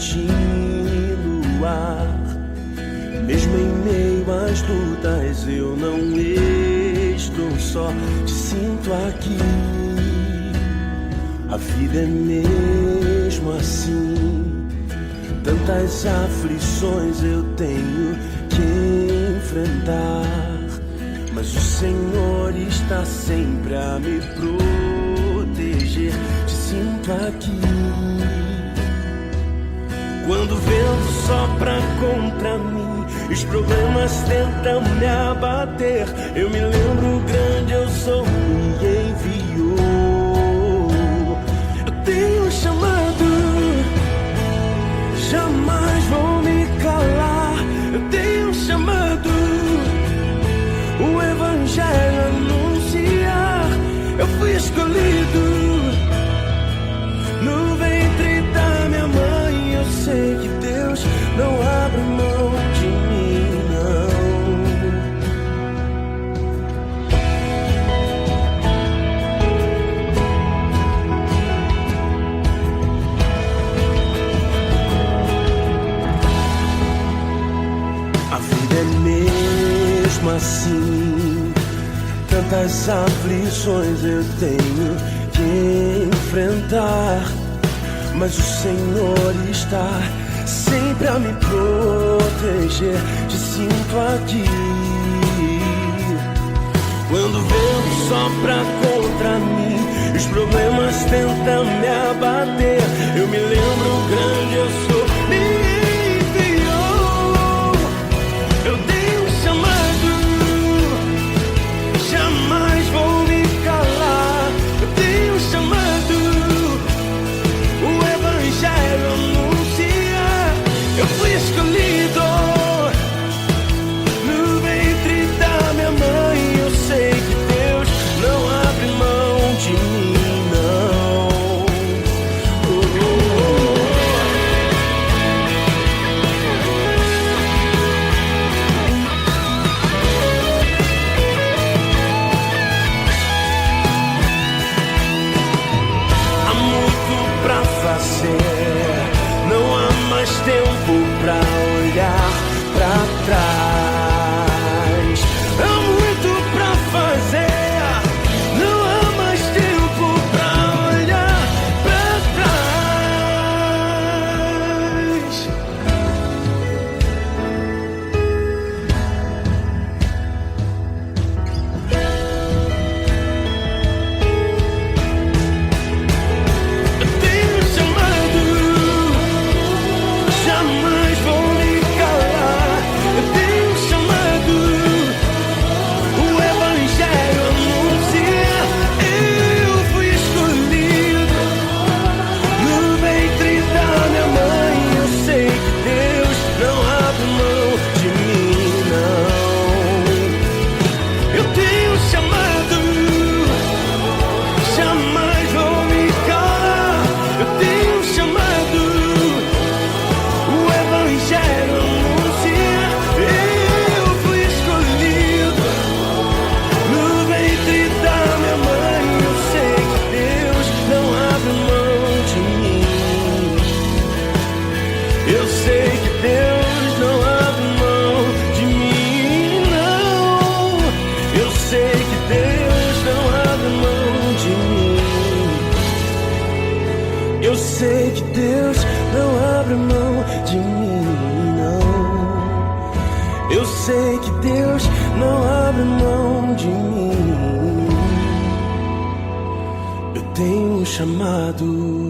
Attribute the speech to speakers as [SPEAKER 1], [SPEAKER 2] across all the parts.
[SPEAKER 1] continuar. Mesmo em meio às lutas eu não estou só, te sinto aqui. A vida é mesmo assim, tantas aflições eu tenho que enfrentar, mas o Senhor está sempre a me proteger, te sinto aqui. Quando o vento sopra contra mim, os problemas tentam me abater, eu me lembro grande eu sou e enviou. Eu tenho chamado, jamais vou me calar. Eu tenho chamado, o evangelho anunciar. Eu fui escolhido no ventre da minha mãe. Eu sei que Deus não abre mão de mim, não. A vida é mesmo assim, tantas aflições eu tenho que enfrentar, mas o Senhor está sempre a me proteger, te sinto aqui. Quando o vento sopra contra mim, os problemas tentam me abater, eu me lembro grande eu sou, me enviou. Eu tenho chamado, jamais vou me calar. Eu tenho chamado, o evangelho anuncia. Eu fui escolhido no ventre da minha mãe. Eu sei que Deus não abre mão de mim, não. Há muito pra fazer, não há mais tempo pra olhar pra trás. Há muito pra fazer, não há mais tempo pra olhar pra trás. Eu tenho chamado, jamais vou me calar. Eu tenho chamado, o evangelho anuncia. Eu fui escolhido no ventre da minha mãe. Eu sei que Deus não abre mão de mim, não. Eu tenho chamado, jamais vou me calar. Eu tenho chamado, o evangelho anuncia. Eu fui escolhido no ventre da minha mãe. Eu sei que Deus não abre mão de mim. Eu sei que Deus não abre mão de mim, não. Eu sei que Deus não abre mão de mim. Eu sei que Deus não abre mão de mim, não. Eu sei que Deus não abre mão de mim. Eu tenho um chamado.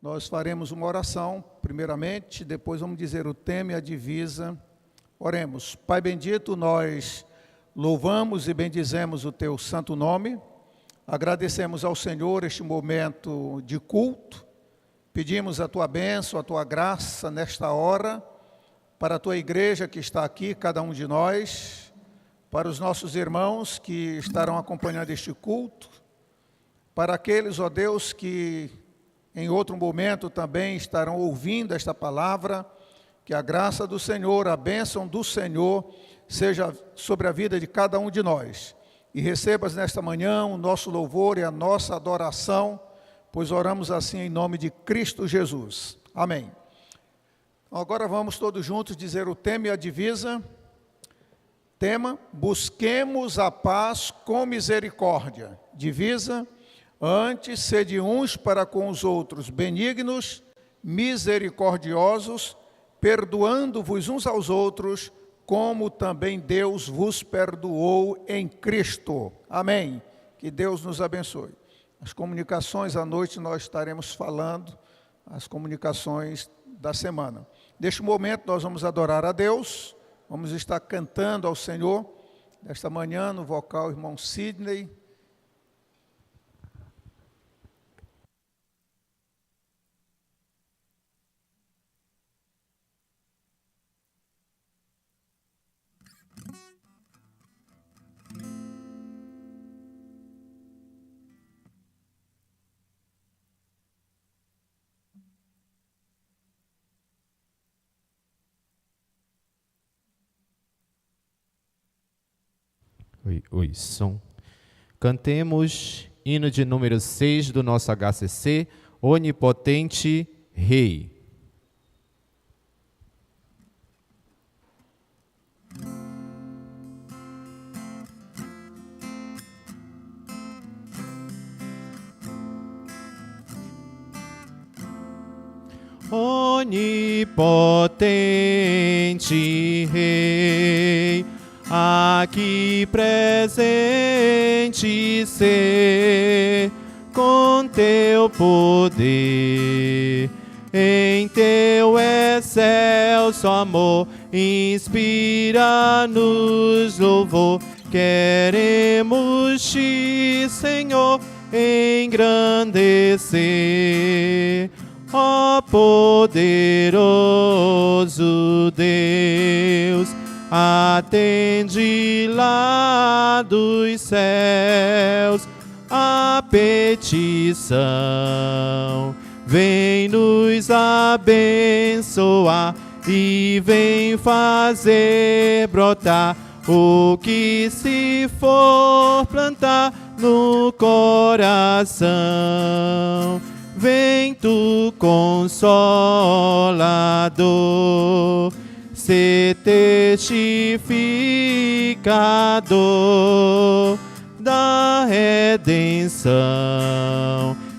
[SPEAKER 2] Nós faremos uma oração, primeiramente, depois vamos dizer o tema e a divisa. Oremos. Pai bendito, nós louvamos e bendizemos o Teu santo nome, agradecemos ao Senhor este momento de culto, pedimos a Tua bênção, a Tua graça nesta hora, para a Tua igreja que está aqui, cada um de nós, para os nossos irmãos que estarão acompanhando este culto, para aqueles, ó Deus, que em outro momento também estarão ouvindo esta palavra, que a graça do Senhor, a bênção do Senhor, seja sobre a vida de cada um de nós. E recebas nesta manhã o nosso louvor e a nossa adoração, pois oramos assim em nome de Cristo Jesus. Amém. Agora vamos todos juntos dizer o tema e a divisa. Tema: busquemos a paz com misericórdia. Divisa: antes, sede uns para com os outros benignos, misericordiosos, perdoando-vos uns aos outros, como também Deus vos perdoou em Cristo. Amém. Que Deus nos abençoe. As comunicações, à noite nós estaremos falando, as comunicações da semana. Neste momento nós vamos adorar a Deus, vamos estar cantando ao Senhor. Nesta manhã, no vocal, o irmão Sidney.
[SPEAKER 3] Oi, som. Cantemos hino de número 6 do nosso HCC, Onipotente Rei. Onipotente Rei, aqui presente ser, com teu poder, em teu excelso amor, inspira-nos louvor. Queremos te, Senhor, engrandecer. Ó poderoso Deus, atende lá dos céus a petição. Vem nos abençoar e vem fazer brotar o que se for plantar no coração. Vem tu, Consolador, ser testificador da redenção.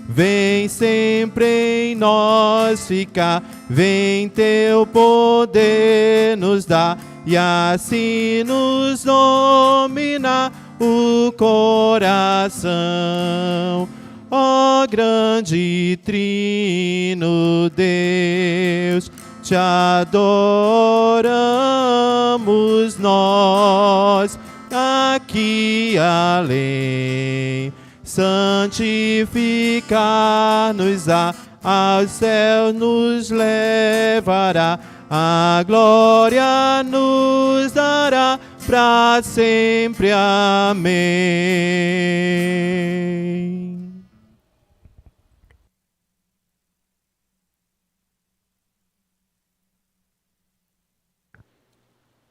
[SPEAKER 3] Vem sempre em nós ficar, vem teu poder nos dar, e assim nos dominar o coração. Ó grande Trino Deus, te adoramos nós, aqui além. Santificar-nos-á, ao céu nos levará, a glória nos dará, para sempre. Amém.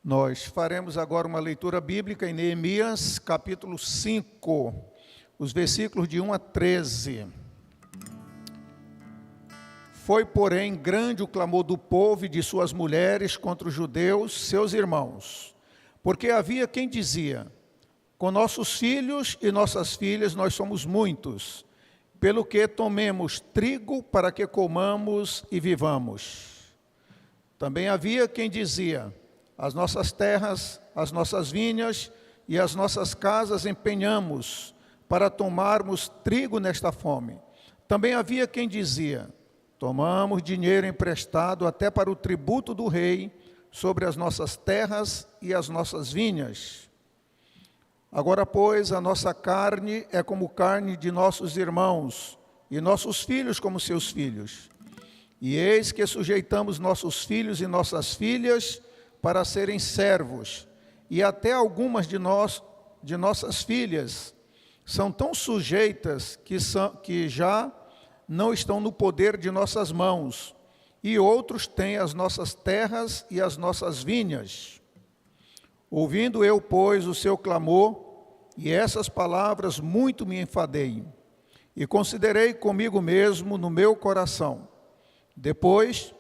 [SPEAKER 2] Nós faremos agora uma leitura bíblica em Neemias, capítulo 5, os versículos de 1 a 13. Foi, porém, grande o clamor do povo e de suas mulheres contra os judeus, seus irmãos, porque havia quem dizia: com nossos filhos e nossas filhas nós somos muitos, pelo que tomemos trigo para que comamos e vivamos. Também havia quem dizia: as nossas terras, as nossas vinhas e as nossas casas empenhamos para tomarmos trigo nesta fome. Também havia quem dizia: Tomamos dinheiro emprestado até para o tributo do rei sobre as nossas terras e as nossas vinhas. Agora, pois, a nossa carne é como carne de nossos irmãos, e nossos filhos como seus filhos. E eis que sujeitamos nossos filhos e nossas filhas para serem servos, e até algumas de nossas filhas são tão sujeitas que já não estão no poder de nossas mãos, e outros têm as nossas terras e as nossas vinhas. Ouvindo eu, pois, o seu clamor, e essas palavras muito me enfadei, e considerei comigo mesmo no meu coração. Depois,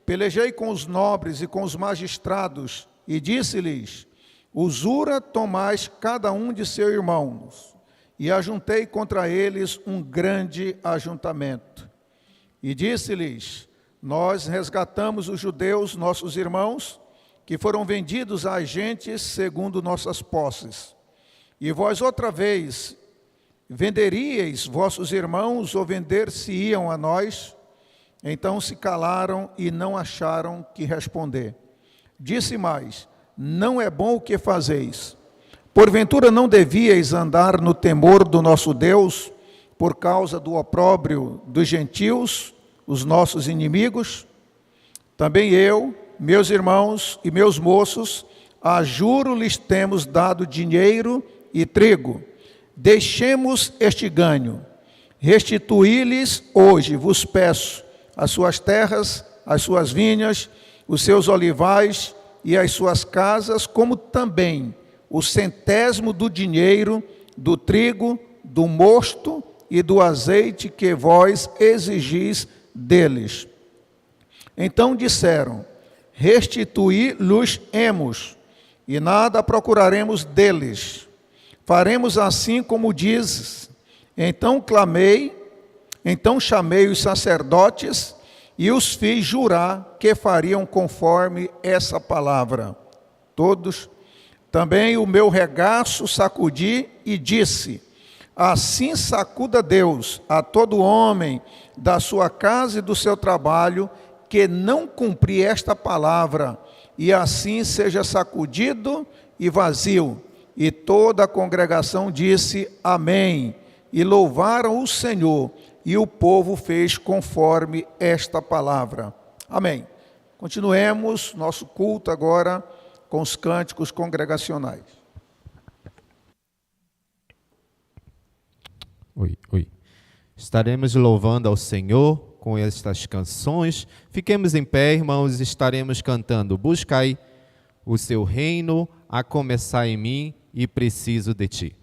[SPEAKER 2] pelejei com os nobres e com os magistrados, e disse-lhes: usura tomais cada um de seus irmãos. E ajuntei contra eles um grande ajuntamento. E disse-lhes: nós resgatamos os judeus, nossos irmãos, que foram vendidos a agentes segundo nossas posses. E vós outra vez venderíeis vossos irmãos ou vender-se-iam a nós? Então se calaram e não acharam que responder. Disse mais: não é bom o que fazeis. Porventura não devíeis andar no temor do nosso Deus, por causa do opróbrio dos gentios, os nossos inimigos? Também eu, meus irmãos e meus moços, a juro lhes temos dado dinheiro e trigo. Deixemos este ganho. Restituí-lhes hoje, vos peço, as suas terras, as suas vinhas, os seus olivais e as suas casas, como também o centésimo do dinheiro, do trigo, do mosto e do azeite que vós exigis deles. Então disseram: restituí-los-emos, e nada procuraremos deles. Faremos assim como dizes. Então chamei os sacerdotes e os fiz jurar que fariam conforme essa palavra. Todos. Também o meu regaço sacudi e disse: assim sacuda Deus a todo homem da sua casa e do seu trabalho, que não cumprir esta palavra, e assim seja sacudido e vazio. E toda a congregação disse: amém. E louvaram o Senhor, e o povo fez conforme esta palavra. Amém. Continuemos nosso culto agora com os cânticos congregacionais.
[SPEAKER 3] Oi. Estaremos louvando ao Senhor com estas canções. Fiquemos em pé, irmãos, estaremos cantando: buscai o seu reino, a começar em mim, e preciso de ti.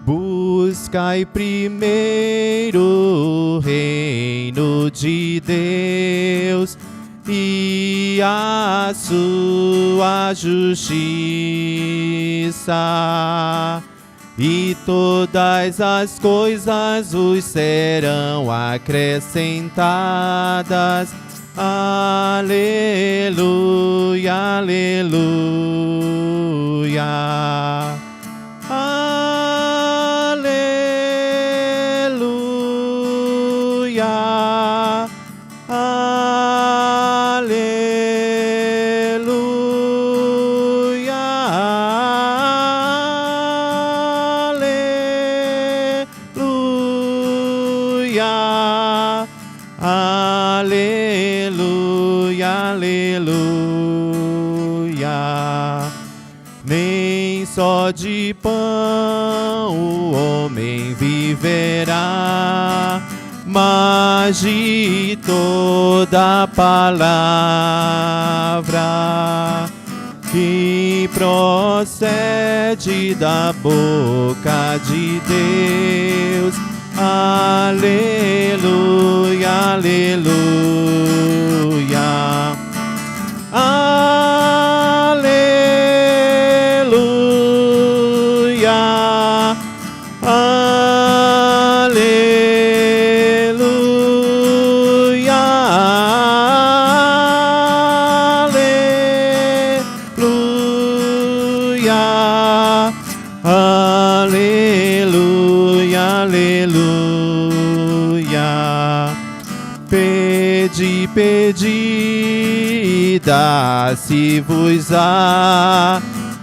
[SPEAKER 3] Buscai primeiro o reino de Deus e a sua justiça, e todas as coisas vos serão acrescentadas. Aleluia, aleluia. Aleluia, aleluia, aleluia, aleluia, aleluia. Nem só de pão o homem viverá, mas de toda palavra que procede da boca de Deus. Aleluia, aleluia. Aleluia, aleluia, e pedi, dá-se-vos-á.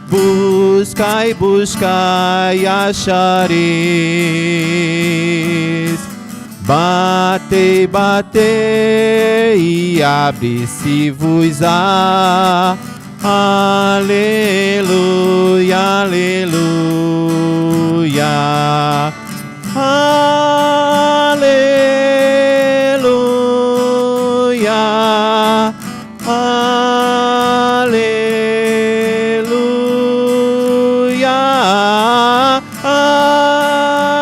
[SPEAKER 3] Buscai, buscai, achareis. Batei, batei, e abre-se-vos-á. Aleluia, aleluia. Aleluia. Aleluia. Aleluia.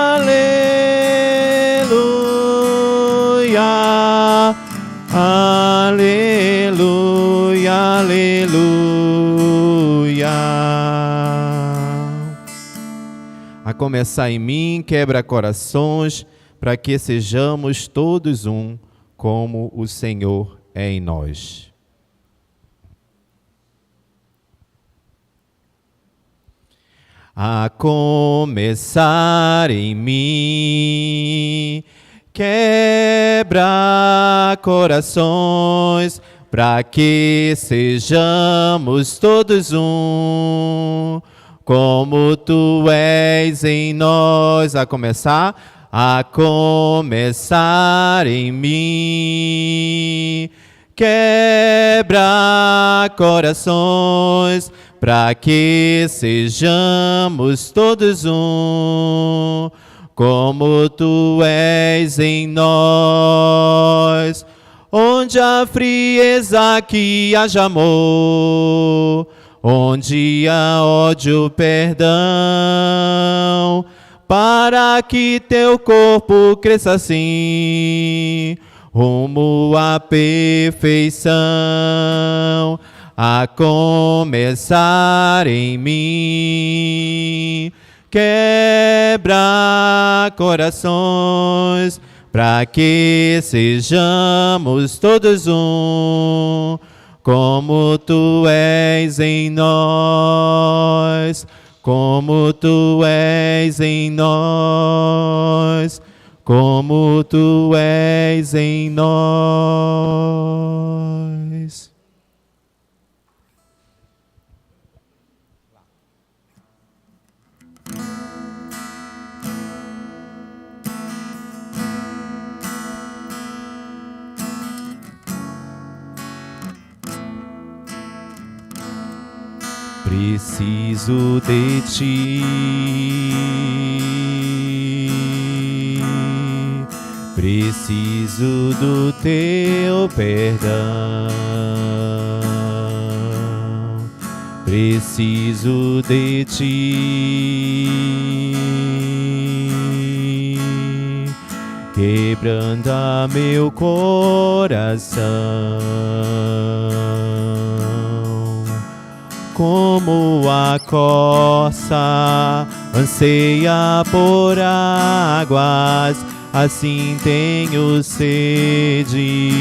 [SPEAKER 3] Aleluia. Aleluia. A começar em mim, quebra corações, para que sejamos todos um, como o Senhor é em nós. A começar em mim, quebra corações, para que sejamos todos um, como tu és em nós. A começar em mim, quebra corações, para que sejamos todos um, como tu és em nós. Onde há frieza, que haja amor. Onde há ódio, perdão. Para que teu corpo cresça assim, rumo à perfeição. A começar em mim, quebra corações, para que sejamos todos um, como tu és em nós, como tu és em nós, como tu és em nós. Preciso de ti, preciso do teu perdão, preciso de ti, quebranta meu coração. Como a corça anseia por águas, assim tenho sede.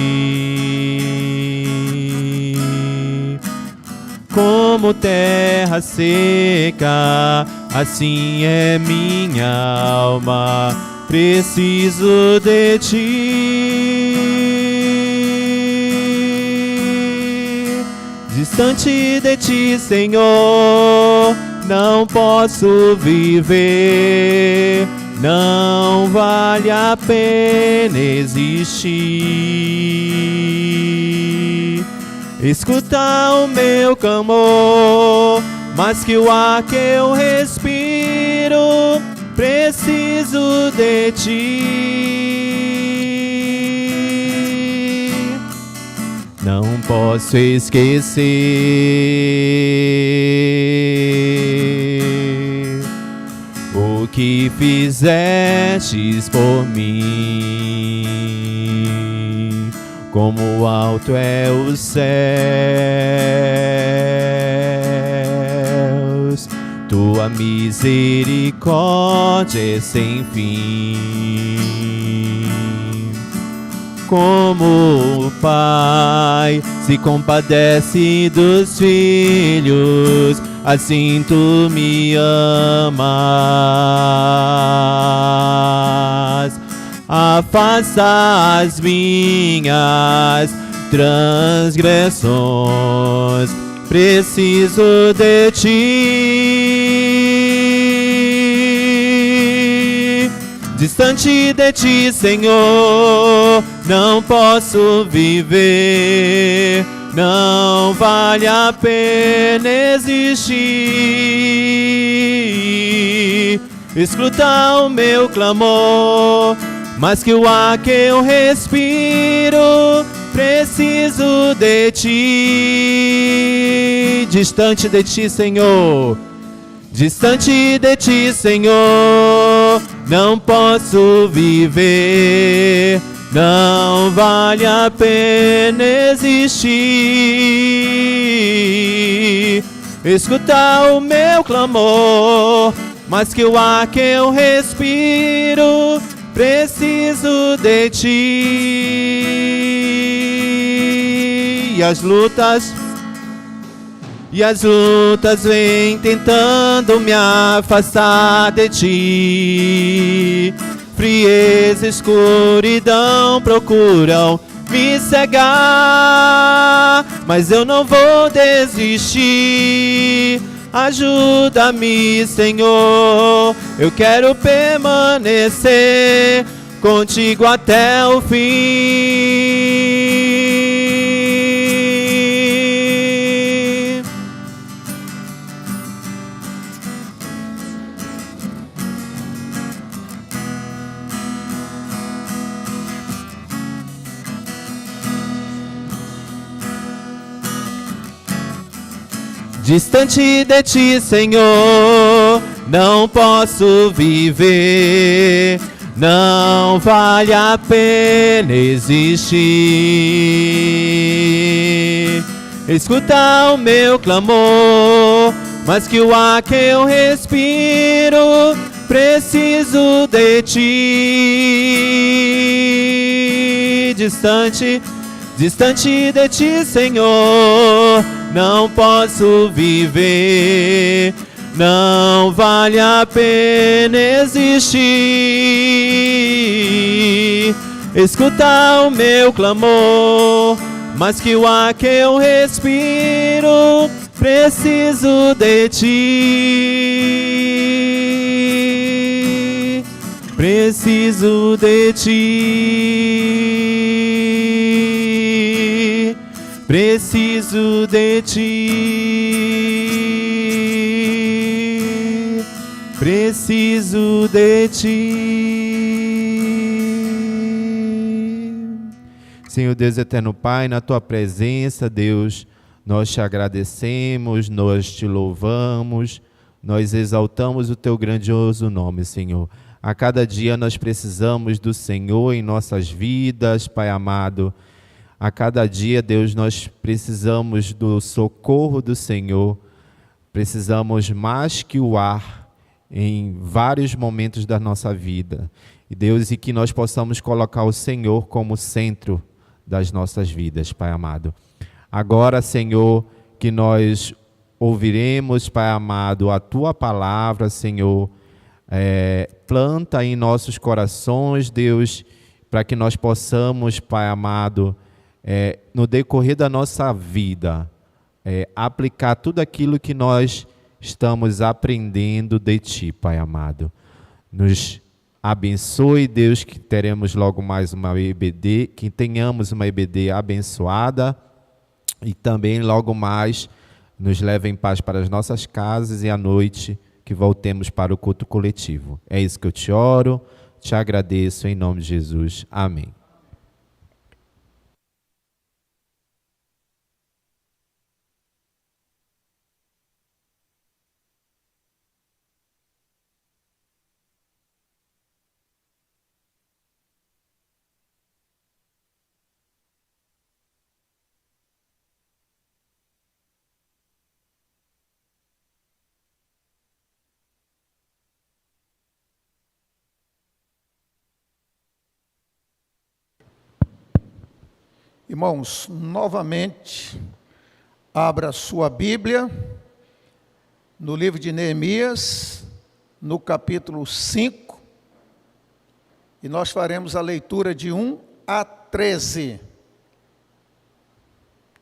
[SPEAKER 3] Como terra seca, assim é minha alma, preciso de ti. Distante de ti, Senhor, não posso viver, não vale a pena existir. Escuta o meu clamor, mais que o ar que eu respiro, preciso de ti. Não posso esquecer o que fizestes por mim. Como alto é os céus, tua misericórdia é sem fim. Como o Pai se compadece dos filhos, assim tu me amas. Afasta as minhas transgressões. Preciso de ti. Distante de ti, Senhor, não posso viver. Não vale a pena existir. Escuta o meu clamor, mais que o ar que eu respiro. Preciso de ti. Distante de ti, Senhor. Distante de ti, Senhor, não posso viver. Não vale a pena existir. Escuta o meu clamor, mais que o ar que eu respiro. Preciso de ti. E as lutas vêm tentando me afastar de ti. Frieza e escuridão procuram me cegar, mas eu não vou desistir. Ajuda-me, Senhor, eu quero permanecer contigo até o fim. Distante de ti, Senhor, não posso viver. Não vale a pena existir. Escuta o meu clamor, mais que o ar que eu respiro. Preciso de ti. Distante de ti, Senhor, não posso viver. Não vale a pena existir. Escuta o meu clamor, mais que o ar que eu respiro. Preciso de ti. Preciso de ti. Preciso de ti. Preciso de ti. Senhor Deus eterno Pai, na tua presença, Deus, nós te agradecemos, nós te louvamos, nós exaltamos o teu grandioso nome, Senhor. A cada dia nós precisamos do Senhor em nossas vidas, Pai amado. A cada dia, Deus, nós precisamos do socorro do Senhor. Precisamos mais que o ar em vários momentos da nossa vida. E Deus, e que nós possamos colocar o Senhor como centro das nossas vidas, Pai amado. Agora, Senhor, que nós ouviremos, Pai amado, a Tua palavra, Senhor, planta em nossos corações, Deus, para que nós possamos, Pai amado, no decorrer da nossa vida, aplicar tudo aquilo que nós estamos aprendendo de Ti, Pai amado. Nos abençoe, Deus, que teremos logo mais uma EBD, que tenhamos uma EBD abençoada e também logo mais nos leve em paz para as nossas casas e à noite que voltemos para o culto coletivo. É isso que eu te oro, te agradeço em nome de Jesus. Amém.
[SPEAKER 2] Irmãos, novamente, abra sua Bíblia no livro de Neemias, no capítulo 5, e nós faremos a leitura de 1 a 13.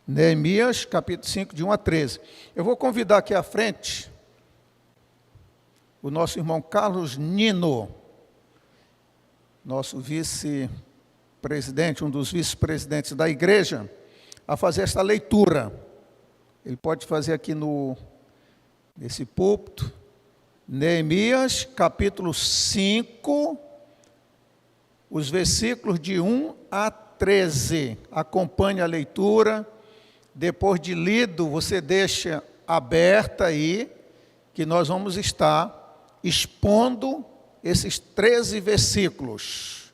[SPEAKER 2] Neemias, capítulo 5, de 1 a 13. Eu vou convidar aqui à frente o nosso irmão Carlos Nino, nosso vice-presidente, um dos vice-presidentes da igreja, a fazer esta leitura. Ele pode fazer aqui nesse púlpito. Neemias, capítulo 5, os versículos de 1 a 13. Acompanhe a leitura. Depois de lido, você deixa aberta aí, que nós vamos estar expondo esses 13 versículos.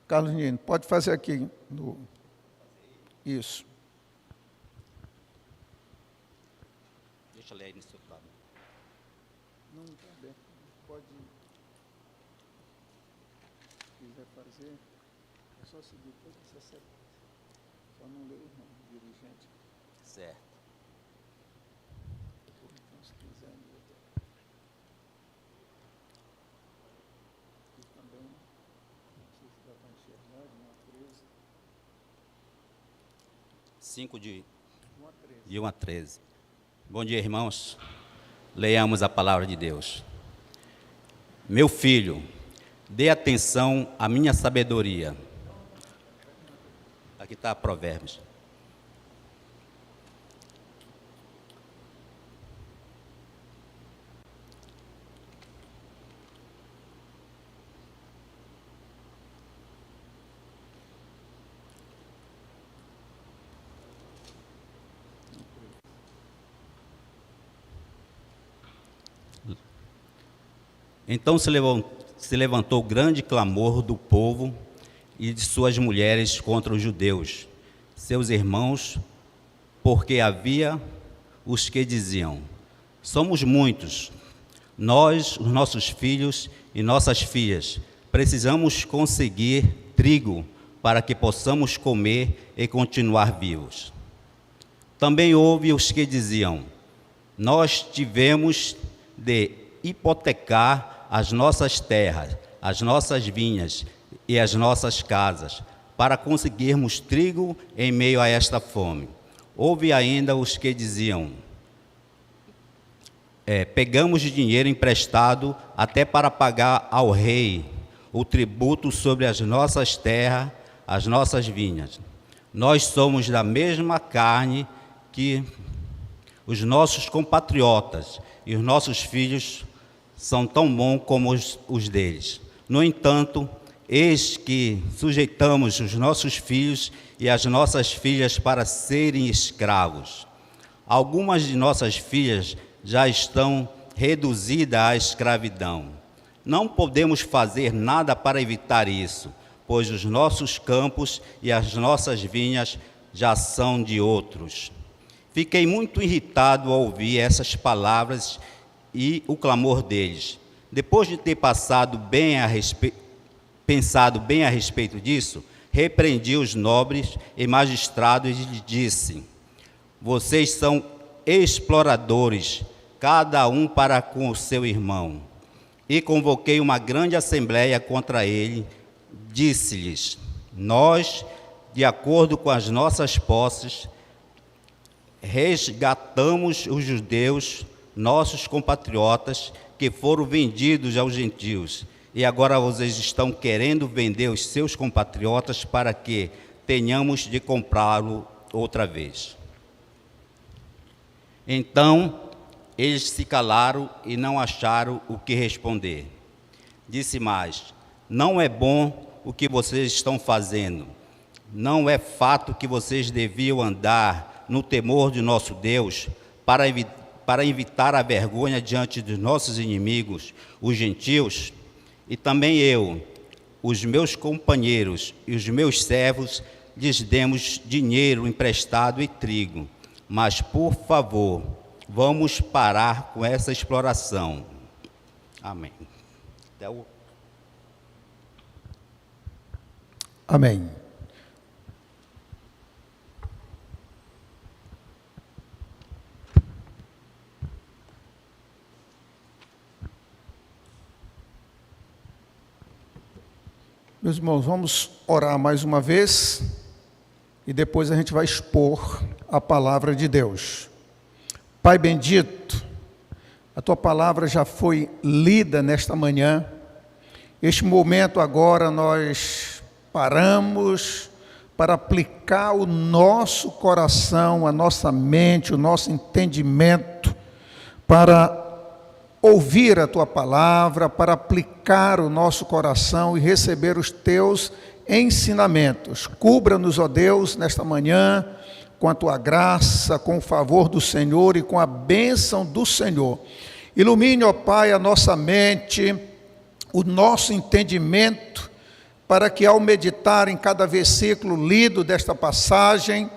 [SPEAKER 2] Carlos Nino, pode fazer aqui. Isso.
[SPEAKER 4] Deixa eu ler aí no seu lado.
[SPEAKER 2] Não, está aberto. Pode. Se quiser fazer, é só seguir tudo que você acerta. Só não ler o nome, dirigente.
[SPEAKER 4] Certo.
[SPEAKER 2] Então, se quiser, aqui também. Não sei se dá para enxergar, de 1 a 13.
[SPEAKER 4] 5 de
[SPEAKER 2] 1 a 13.
[SPEAKER 4] de 1 a 13. Bom dia, irmãos. Leiamos a palavra de Deus. Meu filho, dê atenção à minha sabedoria. Aqui está Provérbios. Então se levantou grande clamor do povo e de suas mulheres contra os judeus, seus irmãos, porque havia os que diziam: somos muitos, nós, os nossos filhos e nossas filhas, precisamos conseguir trigo para que possamos comer e continuar vivos. Também houve os que diziam: nós tivemos de hipotecar as nossas terras, as nossas vinhas e as nossas casas, para conseguirmos trigo em meio a esta fome. Houve ainda os que diziam: pegamos dinheiro emprestado até para pagar ao rei o tributo sobre as nossas terras, as nossas vinhas. Nós somos da mesma carne que os nossos compatriotas, e os nossos filhos são tão bons como os deles. No entanto, eis que sujeitamos os nossos filhos e as nossas filhas para serem escravos. Algumas de nossas filhas já estão reduzidas à escravidão. Não podemos fazer nada para evitar isso, pois os nossos campos e as nossas vinhas já são de outros. Fiquei muito irritado ao ouvir essas palavras e o clamor deles. Depois de ter pensado bem a respeito disso, repreendi os nobres e magistrados e lhes disse: vocês são exploradores, cada um para com o seu irmão. E convoquei uma grande assembleia contra ele. Disse-lhes: nós, de acordo com as nossas posses, resgatamos os judeus, nossos compatriotas, que foram vendidos aos gentios, e agora vocês estão querendo vender os seus compatriotas para que tenhamos de comprá-lo outra vez. Então eles se calaram e não acharam o que responder. Disse mais: não é bom o que vocês estão fazendo. Não é fato que vocês deviam andar no temor de nosso Deus, para evitar a vergonha diante dos nossos inimigos, os gentios? E também eu, os meus companheiros e os meus servos, lhes demos dinheiro emprestado e trigo. Mas, por favor, vamos parar com essa exploração. Amém.
[SPEAKER 2] Amém. Meus irmãos, vamos orar mais uma vez. e depois a gente vai expor a palavra de Deus. Pai bendito, a tua palavra já foi lida nesta manhã. Este momento agora nós paramos para aplicar o nosso coração, a nossa mente, o nosso entendimento, para ouvir a tua palavra, para aplicar o nosso coração e receber os teus ensinamentos. Cubra-nos, ó Deus, nesta manhã, com a tua graça, com o favor do Senhor e com a bênção do Senhor. Ilumine, ó Pai, a nossa mente, o nosso entendimento, para que ao meditar em cada versículo lido desta passagem,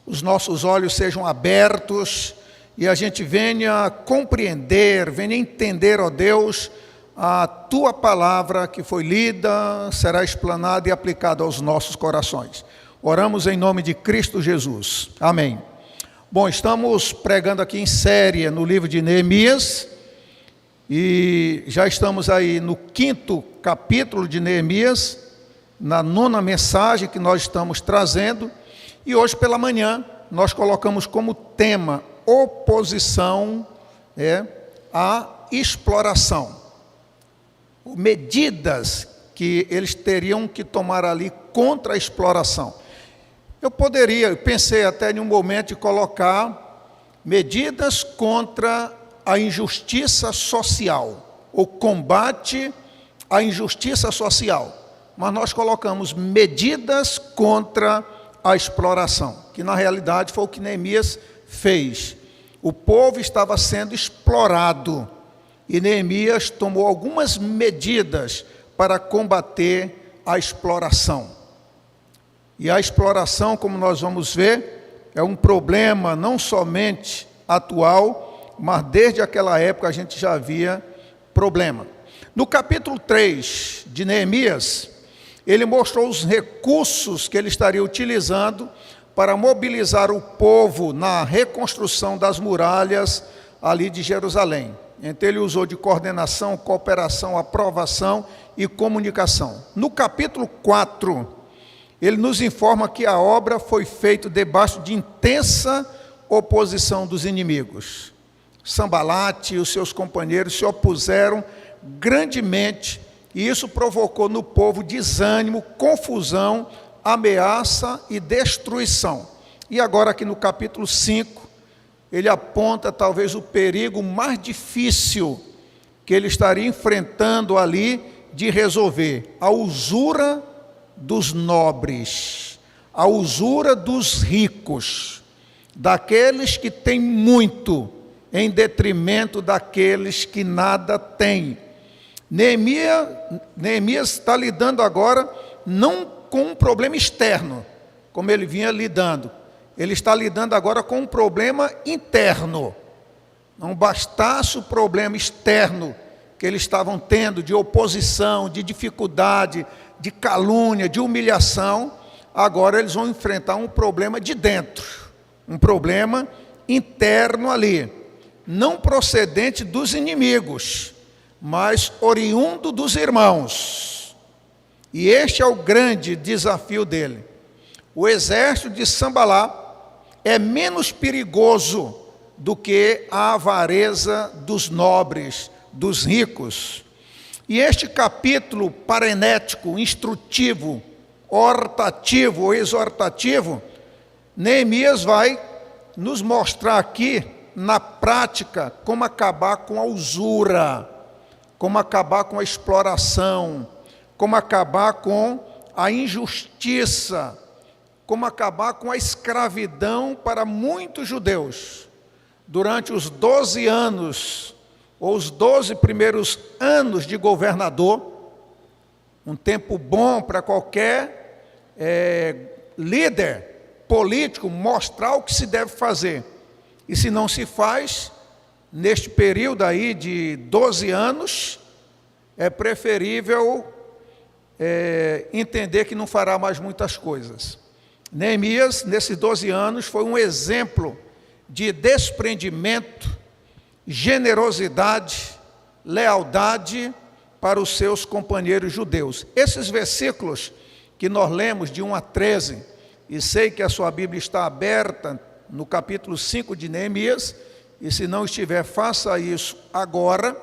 [SPEAKER 2] os nossos olhos sejam abertos e a gente venha compreender, venha entender, ó Deus, a tua palavra que foi lida, será explanada e aplicada aos nossos corações. Oramos em nome de Cristo Jesus. Amém. Bom, estamos pregando aqui em série no livro de Neemias, e já estamos aí no 5º capítulo de Neemias, na 9ª mensagem que nós estamos trazendo, e hoje pela manhã nós colocamos como tema oposição à exploração. Medidas que eles teriam que tomar ali contra a exploração. Eu pensei até em um momento de colocar medidas contra a injustiça social, o combate à injustiça social, mas nós colocamos medidas contra a exploração, que na realidade foi o que Neemias fez. O povo estava sendo explorado e Neemias tomou algumas medidas para combater a exploração. E a exploração, como nós vamos ver, é um problema não somente atual, mas desde aquela época a gente já havia problema. No capítulo 3 de Neemias, ele mostrou os recursos que ele estaria utilizando para mobilizar o povo na reconstrução das muralhas ali de Jerusalém. Então ele usou de coordenação, cooperação, aprovação e comunicação. No capítulo 4, ele nos informa que a obra foi feita debaixo de intensa oposição dos inimigos. Sanbalate e os seus companheiros se opuseram grandemente, e isso provocou no povo desânimo, confusão, ameaça e destruição. E agora aqui no capítulo 5, ele aponta talvez o perigo mais difícil que ele estaria enfrentando ali de resolver: a usura dos nobres, a usura dos ricos, daqueles que têm muito, em detrimento daqueles que nada têm. Neemias está lidando agora não com um problema externo, como ele vinha lidando. Ele está lidando agora com um problema interno. Não bastasse o problema externo que eles estavam tendo, de oposição, de dificuldade, de calúnia, de humilhação, agora eles vão enfrentar um problema de dentro, um problema interno ali, não procedente dos inimigos, mas oriundo dos irmãos. E este é o grande desafio dele. O exército de Sanbalá é menos perigoso do que a avareza dos nobres, dos ricos. E este capítulo parenético, instrutivo, hortativo ou exortativo, Neemias vai nos mostrar aqui, na prática, como acabar com a usura, como acabar com a exploração, como acabar com a injustiça, como acabar com a escravidão para muitos judeus. Durante os 12 anos, ou os 12 primeiros anos de governador, um tempo bom para qualquer líder político mostrar o que se deve fazer. E se não se faz, neste período aí de 12 anos, é preferível entender que não fará mais muitas coisas. Neemias, nesses 12 anos, foi um exemplo de desprendimento, generosidade, lealdade para os seus companheiros judeus. Esses versículos que nós lemos de 1 a 13, e sei que a sua Bíblia está aberta no capítulo 5 de Neemias, e se não estiver, faça isso agora.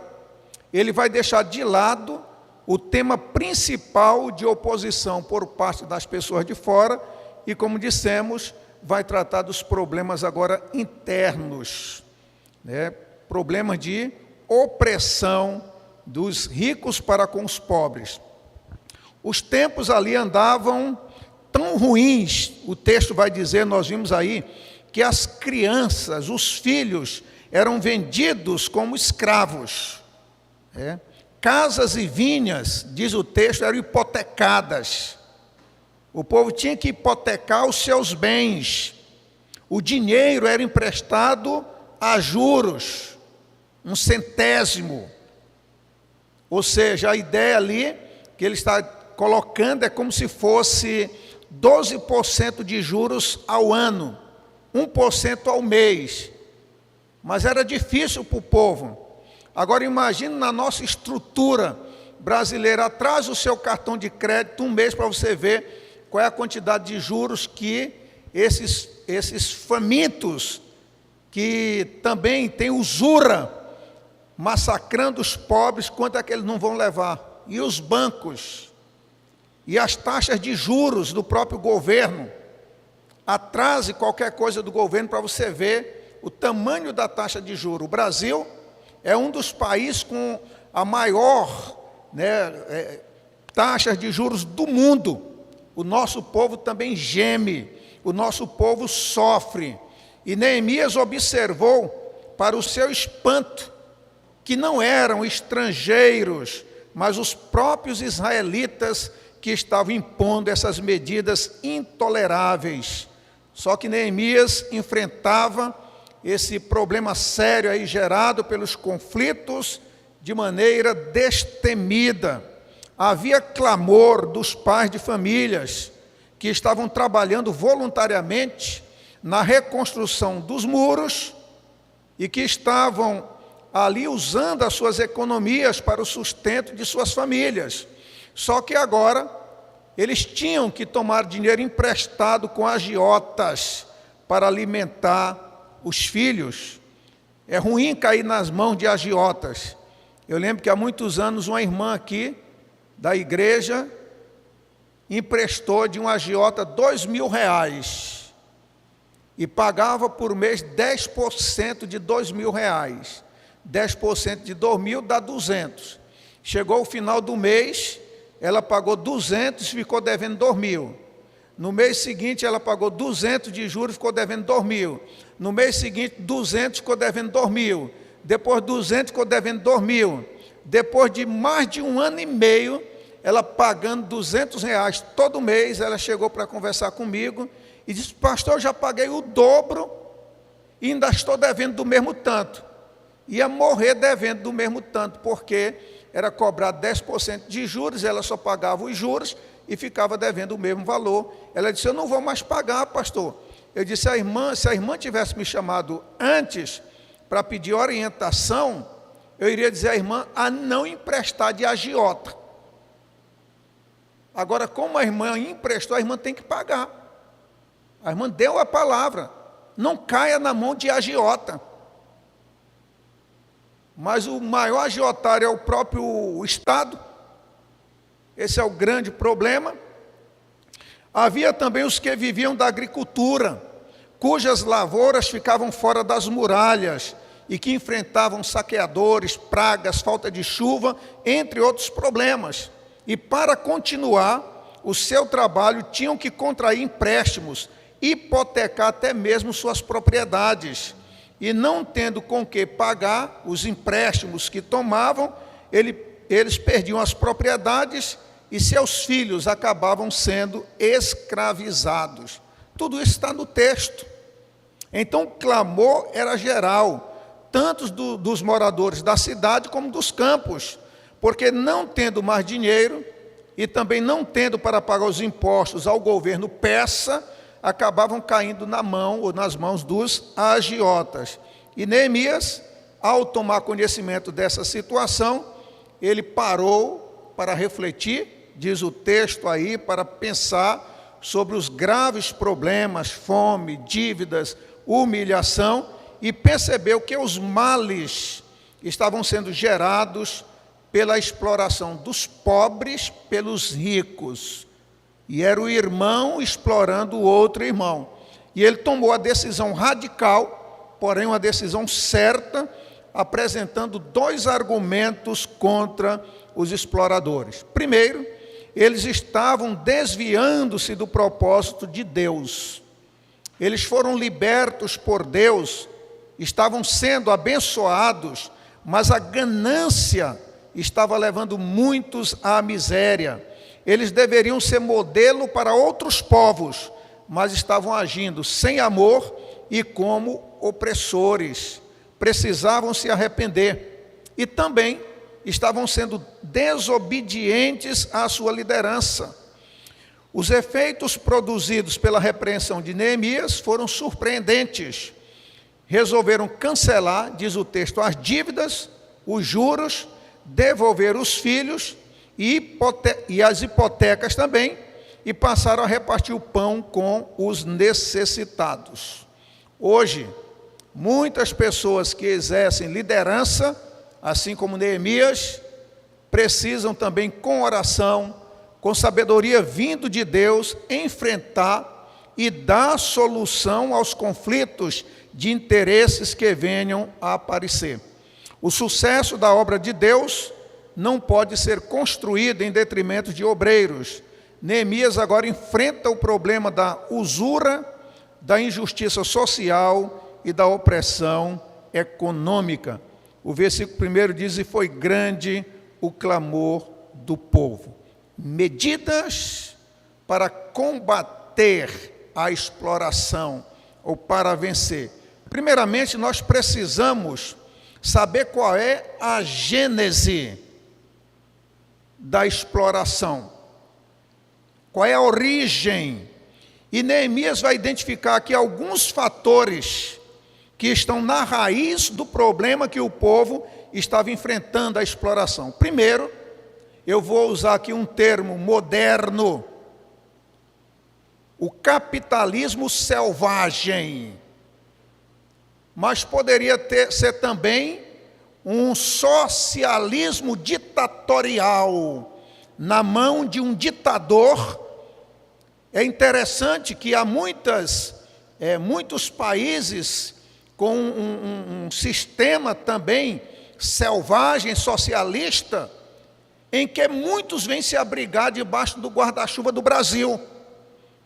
[SPEAKER 2] Ele vai deixar de lado o tema principal de oposição por parte das pessoas de fora e, como dissemos, vai tratar dos problemas agora internos, né? Problemas de opressão dos ricos para com os pobres. Os tempos ali andavam tão ruins, o texto vai dizer, nós vimos aí, que as crianças, os filhos, eram vendidos como escravos. Casas e vinhas, diz o texto, eram hipotecadas. O povo tinha que hipotecar os seus bens. O dinheiro era emprestado a juros, 1 centésimo. Ou seja, a ideia ali que ele está colocando é como se fosse 12% de juros ao ano, 1% ao mês. Mas era difícil para o povo. Agora imagine na nossa estrutura brasileira, atrás do seu cartão de crédito, um mês para você ver qual é a quantidade de juros que esses famintos, que também tem usura, massacrando os pobres, quanto é que eles não vão levar? E os bancos, e as taxas de juros do próprio governo. Atrase qualquer coisa do governo para você ver o tamanho da taxa de juros. O Brasil é um dos países com a maior taxa de juros do mundo. O nosso povo também geme, o nosso povo sofre. E Neemias observou, para o seu espanto, que não eram estrangeiros, mas os próprios israelitas que estavam impondo essas medidas intoleráveis. Só que Neemias enfrentava esse problema sério aí gerado pelos conflitos de maneira destemida. Havia clamor dos pais de famílias que estavam trabalhando voluntariamente na reconstrução dos muros e que estavam ali usando as suas economias para o sustento de suas famílias. Só que agora eles tinham que tomar dinheiro emprestado com agiotas para alimentar os filhos. É ruim cair nas mãos de agiotas. Eu lembro que há muitos anos uma irmã aqui da igreja emprestou de um agiota R$2.000 e pagava por mês 10% de R$2.000. 10% de 2.000 dá 200. Chegou o final do mês, ela pagou 200 e ficou devendo 2.000. No mês seguinte ela pagou 200 de juros e ficou devendo 2.000. No mês seguinte 200 ficou devendo 2.000. Depois 200 ficou devendo 2.000. Depois de mais de 1 ano e meio, ela pagando R$200 todo mês, ela chegou para conversar comigo e disse: pastor, eu já paguei o dobro e ainda estou devendo do mesmo tanto. Ia morrer devendo do mesmo tanto, porque era cobrado 10% de juros, ela só pagava os juros e ficava devendo o mesmo valor. Ela disse: eu não vou mais pagar, pastor. Eu disse: se a irmã tivesse me chamado antes para pedir orientação, eu iria dizer à irmã a não emprestar de agiota. Agora, como a irmã emprestou, a irmã tem que pagar. A irmã deu a palavra: não caia na mão de agiota. Mas o maior agiotário é o próprio Estado. Esse é o grande problema. Havia também os que viviam da agricultura, cujas lavouras ficavam fora das muralhas e que enfrentavam saqueadores, pragas, falta de chuva, entre outros problemas. E para continuar o seu trabalho, tinham que contrair empréstimos, hipotecar até mesmo suas propriedades. E não tendo com que pagar os empréstimos que tomavam, eles perdiam as propriedades e seus filhos acabavam sendo escravizados. Tudo isso está no texto. Então o clamor era geral, tanto dos moradores da cidade como dos campos, porque não tendo mais dinheiro e também não tendo para pagar os impostos ao governo persa, acabavam caindo na mão ou nas mãos dos agiotas. E Neemias, ao tomar conhecimento dessa situação, ele parou para refletir, diz o texto aí, para pensar sobre os graves problemas, fome, dívidas, humilhação, e percebeu que os males estavam sendo gerados pela exploração dos pobres pelos ricos. E era o irmão explorando o outro irmão. E ele tomou a decisão radical, porém uma decisão certa, apresentando 2 argumentos contra os exploradores. Primeiro, eles estavam desviando-se do propósito de Deus. Eles foram libertos por Deus, estavam sendo abençoados, mas a ganância estava levando muitos à miséria. Eles deveriam ser modelo para outros povos, mas estavam agindo sem amor e como opressores. Precisavam se arrepender. E também estavam sendo desobedientes à sua liderança. Os efeitos produzidos pela repreensão de Neemias foram surpreendentes. Resolveram cancelar, diz o texto, as dívidas, os juros, devolver os filhos e as hipotecas também, e passaram a repartir o pão com os necessitados. Hoje, muitas pessoas que exercem liderança, assim como Neemias, precisam também, com oração, com sabedoria vindo de Deus, enfrentar e dar solução aos conflitos de interesses que venham a aparecer. O sucesso da obra de Deus não pode ser construído em detrimento de obreiros. Neemias agora enfrenta o problema da usura, da injustiça social e da opressão econômica. O versículo 1 diz: e foi grande o clamor do povo. Medidas para combater a exploração ou para vencer. Primeiramente, nós precisamos saber qual é a gênese da exploração. Qual é a origem? E Neemias vai identificar aqui alguns fatores que estão na raiz do problema que o povo estava enfrentando, a exploração. Primeiro, eu vou usar aqui um termo moderno: o capitalismo selvagem. Mas poderia ser também um socialismo ditatorial, na mão de um ditador. É interessante que há muitos países com um sistema também selvagem, socialista, em que muitos vêm se abrigar debaixo do guarda-chuva do Brasil,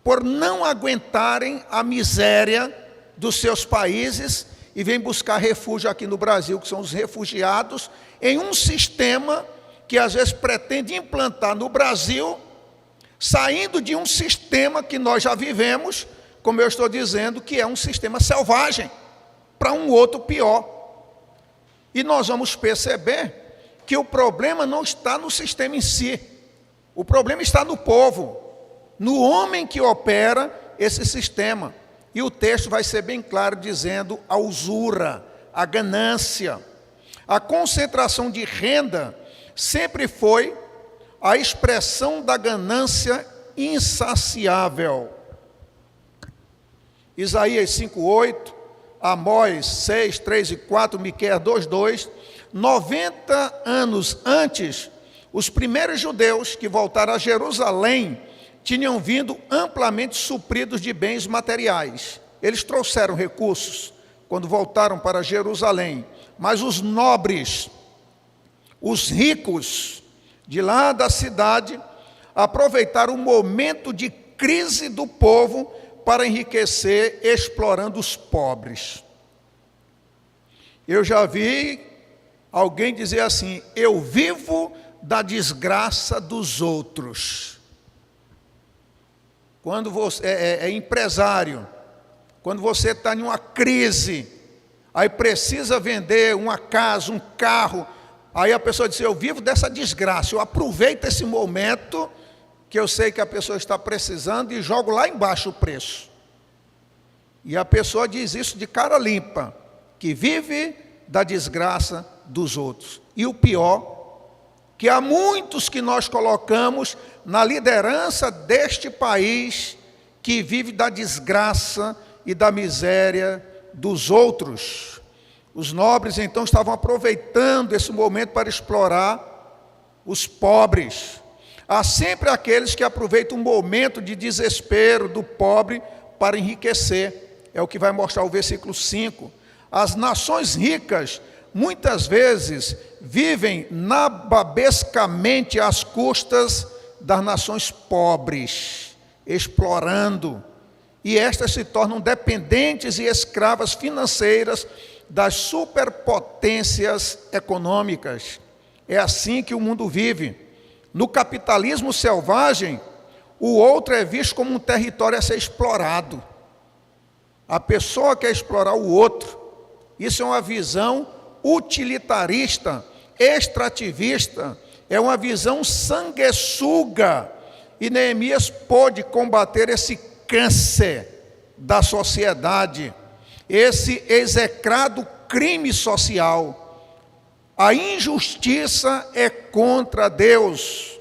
[SPEAKER 2] por não aguentarem a miséria dos seus países, e vêm buscar refúgio aqui no Brasil, que são os refugiados, em um sistema que às vezes pretende implantar no Brasil, saindo de um sistema que nós já vivemos, como eu estou dizendo, que é um sistema selvagem, para um outro pior. E nós vamos perceber que o problema não está no sistema em si, o problema está no povo, no homem que opera esse sistema. E o texto vai ser bem claro, dizendo a usura, a ganância. A concentração de renda sempre foi a expressão da ganância insaciável. Isaías 5:8, Amós 6, 3 e 4, Miqueias 2:2. 90 anos antes, os primeiros judeus que voltaram a Jerusalém tinham vindo amplamente supridos de bens materiais. Eles trouxeram recursos quando voltaram para Jerusalém, mas os nobres, os ricos de lá da cidade, aproveitaram o momento de crise do povo para enriquecer, explorando os pobres. Eu já vi alguém dizer assim: eu vivo da desgraça dos outros. Quando você é empresário, quando você está em uma crise, aí precisa vender uma casa, um carro, aí a pessoa diz: eu vivo dessa desgraça, eu aproveito esse momento que eu sei que a pessoa está precisando e jogo lá embaixo o preço. E a pessoa diz isso de cara limpa, que vive da desgraça dos outros. E o pior, que há muitos que nós colocamos na liderança deste país, que vive da desgraça e da miséria dos outros. Os nobres então estavam aproveitando esse momento para explorar os pobres. Há sempre aqueles que aproveitam um momento de desespero do pobre para enriquecer. É o que vai mostrar o versículo 5. As nações ricas, muitas vezes, vivem nababescamente às custas das nações pobres, explorando. E estas se tornam dependentes e escravas financeiras das superpotências econômicas. É assim que o mundo vive. No capitalismo selvagem, o outro é visto como um território a ser explorado. A pessoa quer explorar o outro. Isso é uma visão utilitarista, extrativista, é uma visão sanguessuga. E Neemias pôde combater esse câncer da sociedade, esse execrado crime social. A injustiça é contra Deus.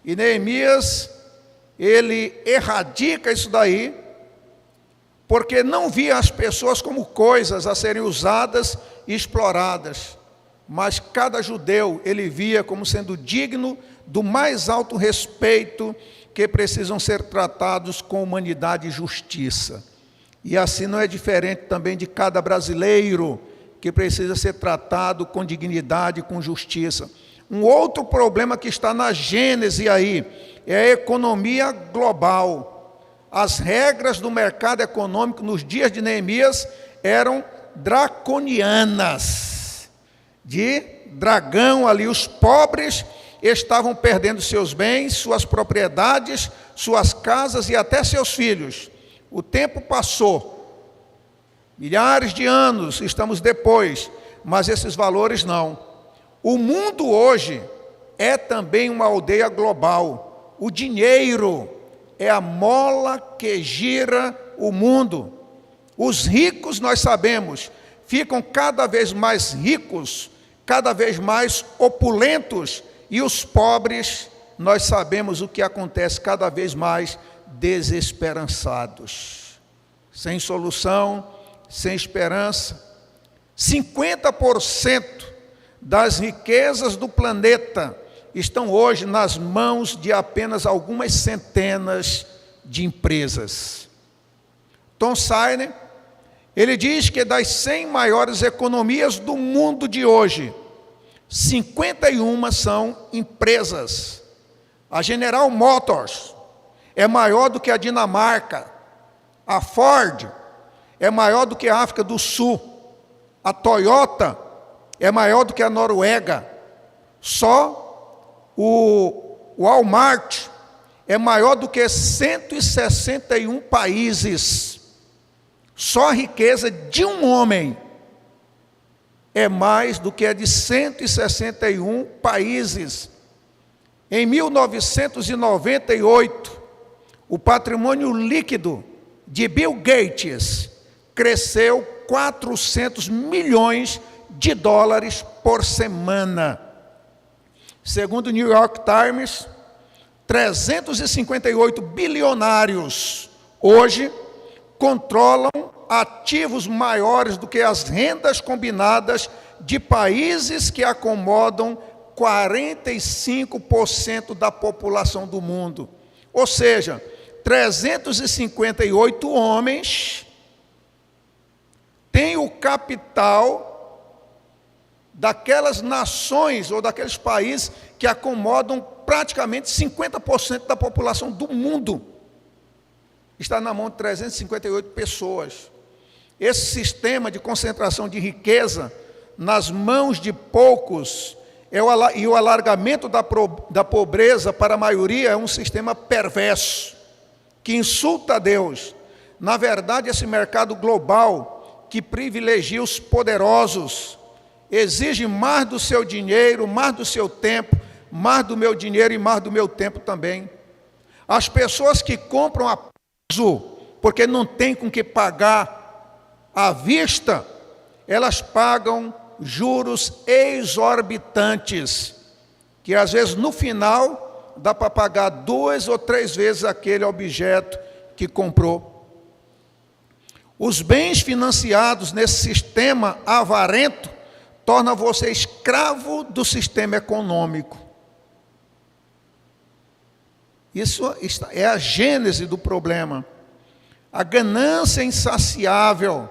[SPEAKER 2] E Neemias, ele erradica isso daí, porque não via as pessoas como coisas a serem usadas e exploradas, mas cada judeu ele via como sendo digno do mais alto respeito, que precisam ser tratados com humanidade e justiça. E assim não é diferente também de cada brasileiro, que precisa ser tratado com dignidade e com justiça. Um outro problema que está na Gênese aí, é a economia global. As regras do mercado econômico nos dias de Neemias eram draconianas, de dragão ali. Os pobres estavam perdendo seus bens, suas propriedades, suas casas e até seus filhos. O tempo passou, milhares de anos estamos depois, mas esses valores não. O mundo hoje é também uma aldeia global. O dinheiro é a mola que gira o mundo. Os ricos, nós sabemos, ficam cada vez mais ricos, cada vez mais opulentos, e os pobres, nós sabemos o que acontece, cada vez mais desesperançados, sem solução, sem esperança. 50% das riquezas do planeta estão hoje nas mãos de apenas algumas centenas de empresas. Tom Siner, ele diz que das 100 maiores economias do mundo de hoje, 51 são empresas. A General Motors é maior do que a Dinamarca. A Ford é maior do que a África do Sul. A Toyota é maior do que a Noruega. Só o Walmart é maior do que 161 países. Só a riqueza de um homem é mais do que a de 161 países. Em 1998, o patrimônio líquido de Bill Gates cresceu 400 milhões de dólares por semana. Segundo o New York Times, 358 bilionários hoje controlam ativos maiores do que as rendas combinadas de países que acomodam 45% da população do mundo. Ou seja, 358 homens têm o capital daquelas nações ou daqueles países que acomodam praticamente 50% da população do mundo. Está na mão de 358 pessoas. Esse sistema de concentração de riqueza nas mãos de poucos e o alargamento da pobreza para a maioria é um sistema perverso, que insulta a Deus. Na verdade, esse mercado global que privilegia os poderosos, exige mais do seu dinheiro, mais do seu tempo, mais do meu dinheiro e mais do meu tempo também. As pessoas que compram a prazo, porque não tem com que pagar à vista, elas pagam juros exorbitantes, que às vezes no final dá para pagar 2 ou 3 vezes aquele objeto que comprou. Os bens financiados nesse sistema avarento tornam você escravo do sistema econômico. Isso é a gênese do problema. A ganância insaciável,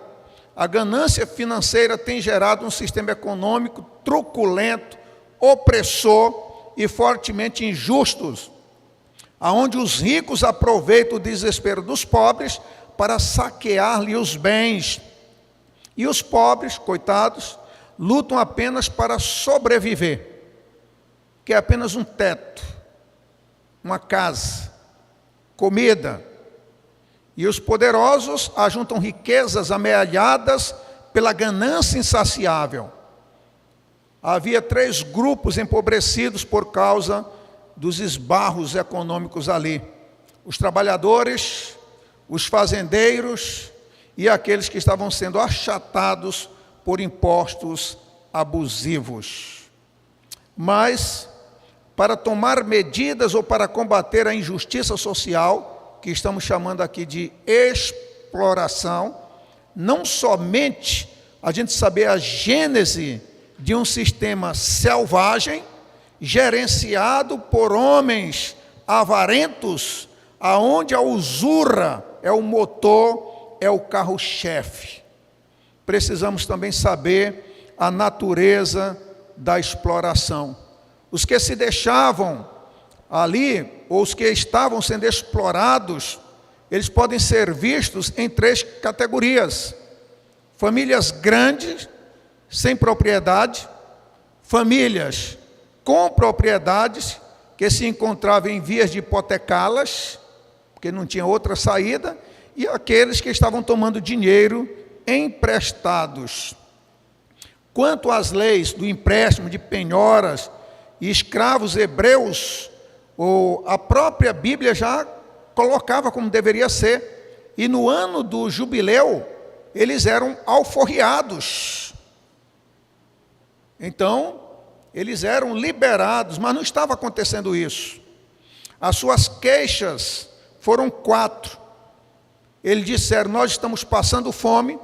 [SPEAKER 2] a ganância financeira tem gerado um sistema econômico truculento, opressor e fortemente injusto, aonde os ricos aproveitam o desespero dos pobres para saquear-lhe os bens. E os pobres, coitados, lutam apenas para sobreviver, que é apenas um teto, uma casa, comida. E os poderosos ajuntam riquezas amealhadas pela ganância insaciável. Havia 3 grupos empobrecidos por causa dos esbarros econômicos ali: os trabalhadores, os fazendeiros e aqueles que estavam sendo achatados por impostos abusivos. Mas, para tomar medidas ou para combater a injustiça social, que estamos chamando aqui de exploração, não somente a gente saber a gênese de um sistema selvagem, gerenciado por homens avarentos, aonde a usura é o motor, é o carro-chefe. Precisamos também saber a natureza da exploração. Os que se deixavam ali, ou os que estavam sendo explorados, eles podem ser vistos em 3 categorias: famílias grandes, sem propriedade; famílias com propriedades, que se encontravam em vias de hipotecá-las, porque não tinha outra saída; e aqueles que estavam tomando dinheiro emprestados. Quanto às leis do empréstimo, de penhoras e escravos hebreus, a própria Bíblia já colocava como deveria ser, e no ano do jubileu eles eram alforriados. Então eles eram liberados, mas não estava acontecendo isso. As suas queixas foram 4. Eles disseram: nós estamos passando fome.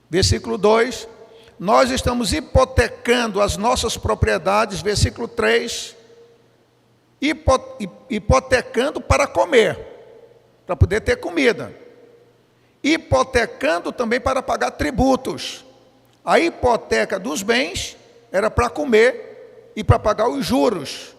[SPEAKER 2] Versículo 2. Nós estamos hipotecando as nossas propriedades. Versículo 3. Hipotecando para comer, para poder ter comida. Hipotecando também para pagar tributos. A hipoteca dos bens era para comer e para pagar os juros.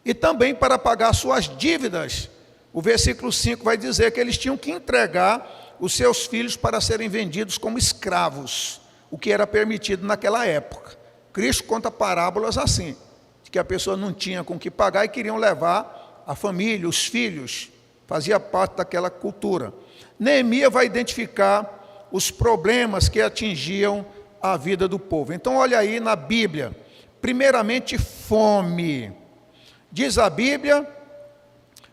[SPEAKER 2] E também para pagar suas dívidas. O versículo 5 vai dizer que eles tinham que entregar os seus filhos para serem vendidos como escravos, o que era permitido naquela época. Cristo conta parábolas assim, de que a pessoa não tinha com que pagar e queriam levar a família, os filhos, fazia parte daquela cultura. Neemias vai identificar os problemas que atingiam a vida do povo. Então olha aí na Bíblia, primeiramente fome. Diz a Bíblia: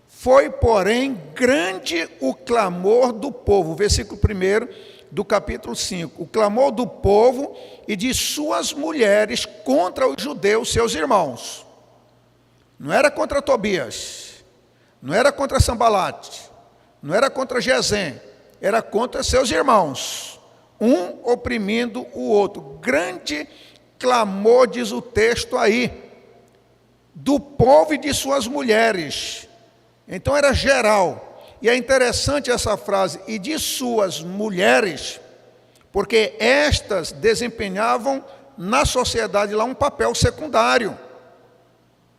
[SPEAKER 2] foi, porém, grande o clamor do povo. Versículo 1 do capítulo 5. O clamor do povo e de suas mulheres contra os judeus, seus irmãos. Não era contra Tobias, não era contra Sambalate, não era contra Gesem, era contra seus irmãos, um oprimindo o outro. Grande clamor, diz o texto aí, do povo e de suas mulheres. Então era geral. E é interessante essa frase, e de suas mulheres, porque estas desempenhavam na sociedade lá um papel secundário.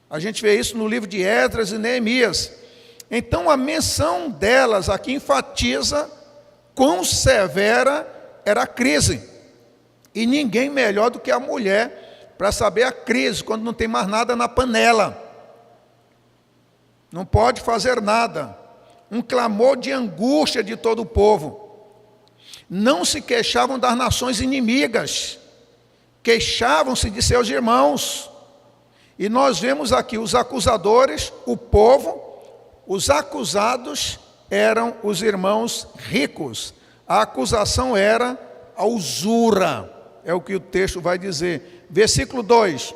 [SPEAKER 2] A gente vê isso no livro de Esdras e Neemias. Então a menção delas aqui enfatiza quão severa era a crise. E ninguém melhor do que a mulher para saber a crise, quando não tem mais nada na panela. Não pode fazer nada. Um clamor de angústia de todo o povo. Não se queixavam das nações inimigas, queixavam-se de seus irmãos. E nós vemos aqui os acusadores, o povo. Os acusados eram os irmãos ricos. A acusação era a usura, é o que o texto vai dizer. Versículo 2: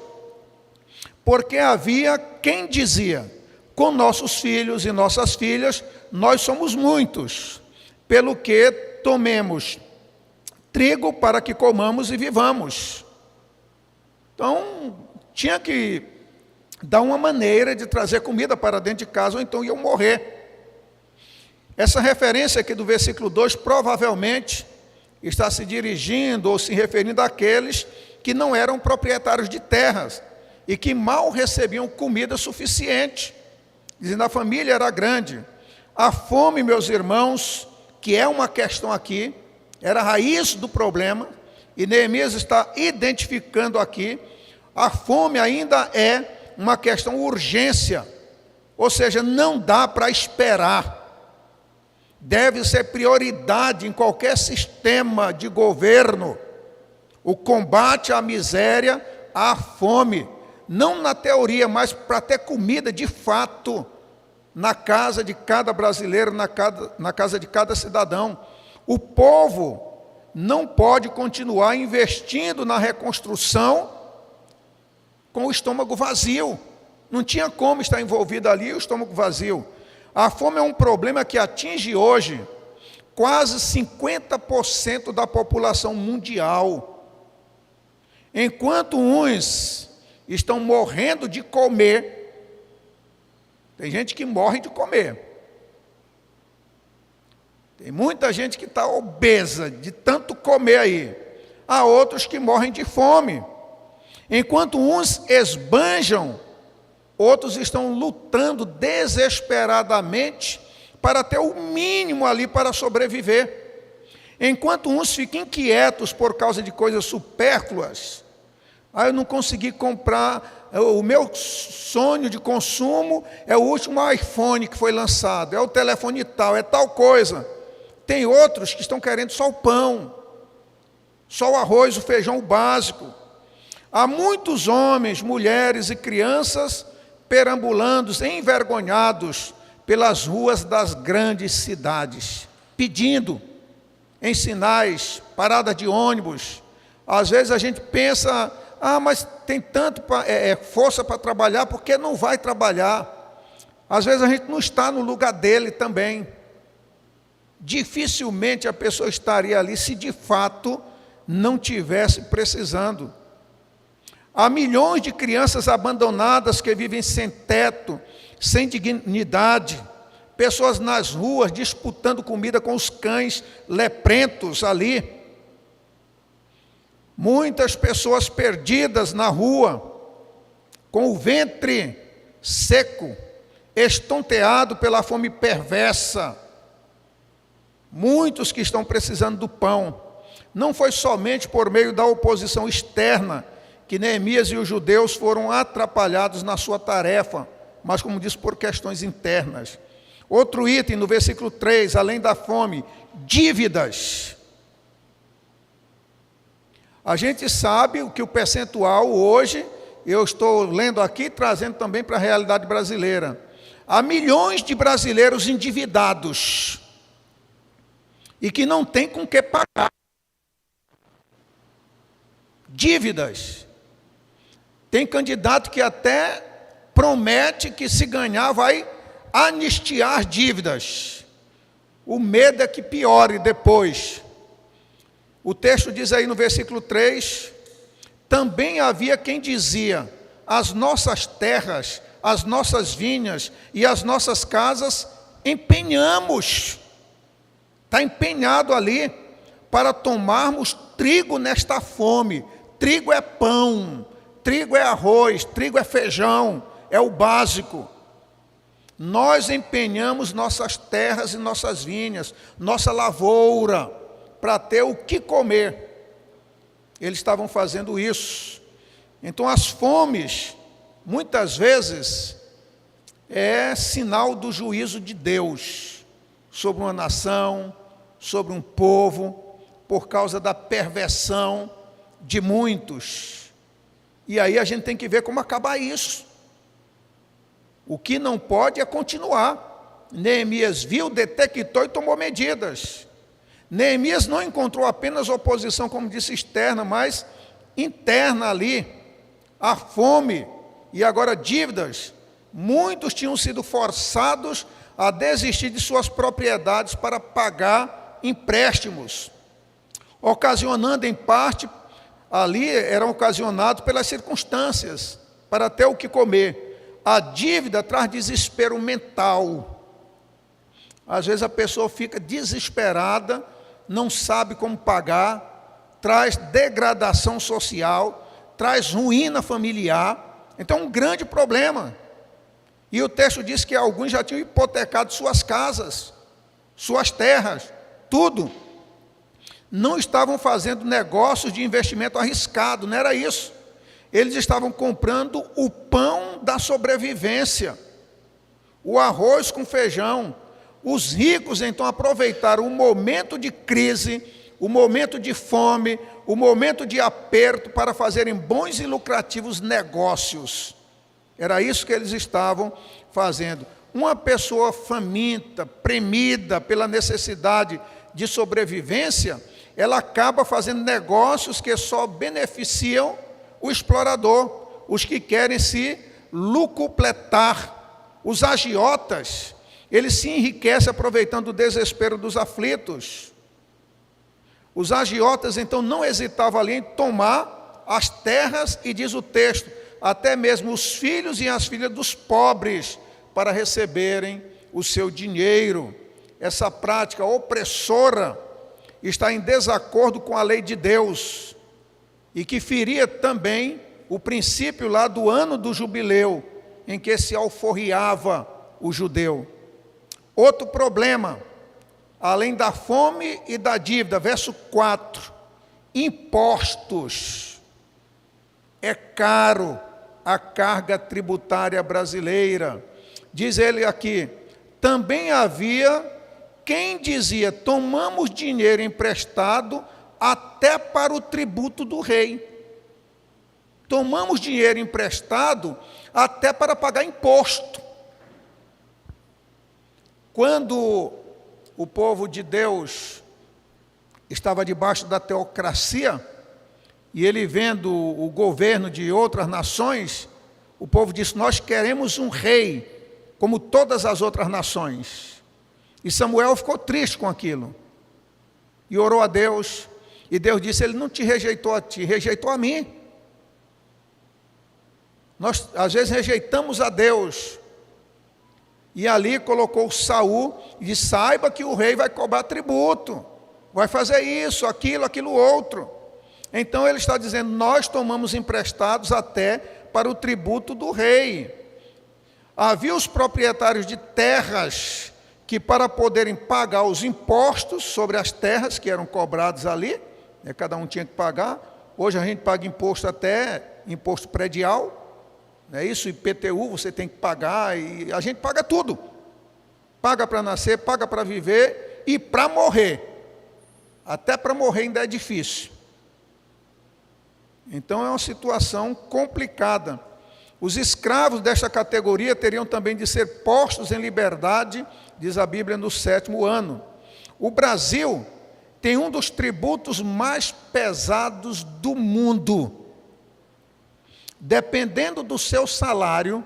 [SPEAKER 2] porque havia quem dizia: com nossos filhos e nossas filhas, nós somos muitos, pelo que tomemos trigo para que comamos e vivamos. Então, tinha que dar uma maneira de trazer comida para dentro de casa, ou então iam morrer. Essa referência aqui do versículo 2 provavelmente está se dirigindo ou se referindo àqueles que não eram proprietários de terras e que mal recebiam comida suficiente, dizendo a família era grande. A fome, meus irmãos, que é uma questão aqui, era a raiz do problema, e Neemias está identificando aqui, a fome ainda é uma questão urgência, ou seja, não dá para esperar. Deve ser prioridade em qualquer sistema de governo o combate à miséria, à fome, não na teoria, mas para ter comida de fato na casa de cada brasileiro, na casa de cada cidadão. O povo não pode continuar investindo na reconstrução com o estômago vazio. Não tinha como estar envolvido ali o estômago vazio. A fome é um problema que atinge hoje quase 50% da população mundial. Enquanto uns estão morrendo de comer, tem gente que morre de comer. Tem muita gente que está obesa de tanto comer aí. Há outros que morrem de fome. Enquanto uns esbanjam, outros estão lutando desesperadamente para ter o mínimo ali para sobreviver. Enquanto uns ficam inquietos por causa de coisas supérfluas, eu não consegui comprar, o meu sonho de consumo é o último iPhone que foi lançado, é o telefone tal, é tal coisa. Tem outros que estão querendo só o pão, só o arroz, o feijão, o básico. Há muitos homens, mulheres e crianças perambulando, envergonhados pelas ruas das grandes cidades, pedindo em sinais, parada de ônibus. Às vezes a gente pensa, mas tem tanto força para trabalhar, por que não vai trabalhar? Às vezes a gente não está no lugar dele também. Dificilmente a pessoa estaria ali se de fato não tivesse precisando. Há milhões de crianças abandonadas que vivem sem teto, sem dignidade, pessoas nas ruas disputando comida com os cães leprentos ali. Muitas pessoas perdidas na rua, com o ventre seco, estonteado pela fome perversa. Muitos que estão precisando do pão. Não foi somente por meio da oposição externa que Neemias e os judeus foram atrapalhados na sua tarefa, mas, como disse, por questões internas. Outro item no versículo 3, além da fome, dívidas. A gente sabe o que o percentual hoje, eu estou lendo aqui, trazendo também para a realidade brasileira. Há milhões de brasileiros endividados e que não tem com que pagar. Dívidas. Tem candidato que até promete que se ganhar vai anistiar dívidas. O medo é que piore depois. O texto diz aí no versículo 3, também havia quem dizia, as nossas terras, as nossas vinhas e as nossas casas empenhamos. Está empenhado ali para tomarmos trigo nesta fome. Trigo é pão, trigo é arroz, trigo é feijão, é o básico. Nós empenhamos nossas terras e nossas vinhas, nossa lavoura, para ter o que comer. Eles estavam fazendo isso. Então as fomes, muitas vezes, é sinal do juízo de Deus sobre uma nação, sobre um povo, por causa da perversão de muitos. E aí a gente tem que ver como acabar isso. O que não pode é continuar. Neemias viu, detectou e tomou medidas. Neemias não encontrou apenas oposição, como disse, externa, mas interna ali. A fome e agora dívidas Muitos tinham sido forçados a desistir de suas propriedades para pagar empréstimos, ocasionando em parte, ali eram ocasionados pelas circunstâncias, para ter o que comer. A dívida traz desespero mental. Às vezes a pessoa fica desesperada, não sabe como pagar, traz degradação social, traz ruína familiar. Então é um grande problema. E o texto diz que alguns já tinham hipotecado suas casas, suas terras, tudo. Não estavam fazendo negócios de investimento arriscado, não era isso. Eles estavam comprando o pão da sobrevivência, o arroz com feijão. Os ricos então aproveitaram o momento de crise, o momento de fome, o momento de aperto para fazerem bons e lucrativos negócios. Era isso que eles estavam fazendo. Uma pessoa faminta, premida pela necessidade de sobrevivência, ela acaba fazendo negócios que só beneficiam o explorador, os que querem se lucupletar. Os agiotas, eles se enriquecem aproveitando o desespero dos aflitos. Os agiotas, então, não hesitavam ali em tomar as terras, e diz o texto, até mesmo os filhos e as filhas dos pobres, para receberem o seu dinheiro. Essa prática opressora está em desacordo com a lei de Deus, e que feria também o princípio lá do ano do jubileu, em que se alforriava o judeu. Outro problema, além da fome e da dívida, verso 4, impostos. É caro a carga tributária brasileira. Diz ele aqui, também havia quem dizia, tomamos dinheiro emprestado até para o tributo do rei. Tomamos dinheiro emprestado até para pagar imposto. Quando o povo de Deus estava debaixo da teocracia, e ele vendo o governo de outras nações, o povo disse, nós queremos um rei, como todas as outras nações. E Samuel ficou triste com aquilo, e orou a Deus, e Deus disse, ele não te rejeitou a ti, rejeitou a mim. Nós, às vezes, rejeitamos a Deus, e ali colocou Saul, e disse, saiba que o rei vai cobrar tributo, vai fazer isso, aquilo outro. Então ele está dizendo, nós tomamos emprestados até para o tributo do rei. Havia os proprietários de terras, que para poderem pagar os impostos sobre as terras que eram cobrados ali, cada um tinha que pagar. Hoje a gente paga imposto até, imposto predial, não é isso? IPTU você tem que pagar, e a gente paga tudo. Paga para nascer, paga para viver e para morrer. Até para morrer ainda é difícil. Então é uma situação complicada. Os escravos desta categoria teriam também de ser postos em liberdade, diz a Bíblia, no 7º ano. O Brasil tem um dos tributos mais pesados do mundo. Dependendo do seu salário,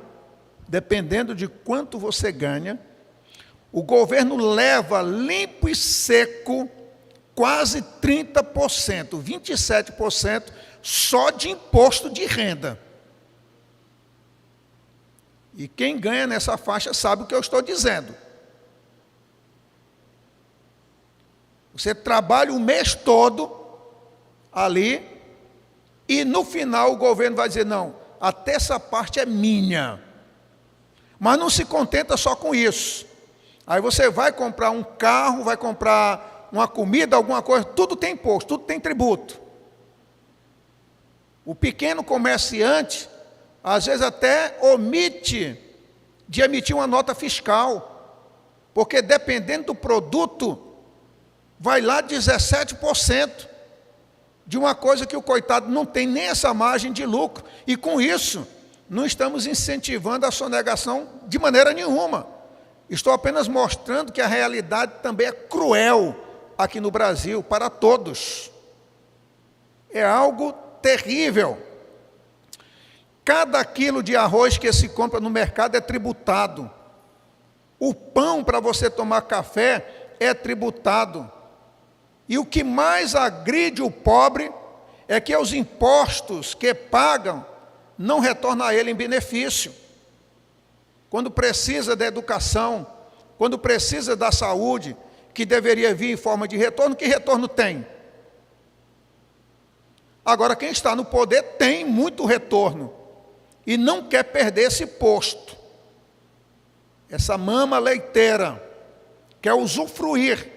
[SPEAKER 2] dependendo de quanto você ganha, o governo leva limpo e seco quase 30%, 27% só de imposto de renda. E quem ganha nessa faixa sabe o que eu estou dizendo. Você trabalha o mês todo ali, e no final o governo vai dizer, não, até essa parte é minha. Mas não se contenta só com isso. Aí você vai comprar um carro, vai comprar uma comida, alguma coisa, tudo tem imposto, tudo tem tributo. O pequeno comerciante, às vezes até omite de emitir uma nota fiscal, porque dependendo do produto, vai lá 17% de uma coisa que o coitado não tem nem essa margem de lucro, e com isso, não estamos incentivando a sonegação de maneira nenhuma. Estou apenas mostrando que a realidade também é cruel aqui no Brasil, para todos. É algo terrível. Cada quilo de arroz que se compra no mercado é tributado. O pão para você tomar café é tributado. E o que mais agride o pobre é que os impostos que pagam não retornam a ele em benefício. Quando precisa da educação, quando precisa da saúde, que deveria vir em forma de retorno, que retorno tem? Agora, quem está no poder tem muito retorno e não quer perder esse posto. Essa mama leiteira quer usufruir.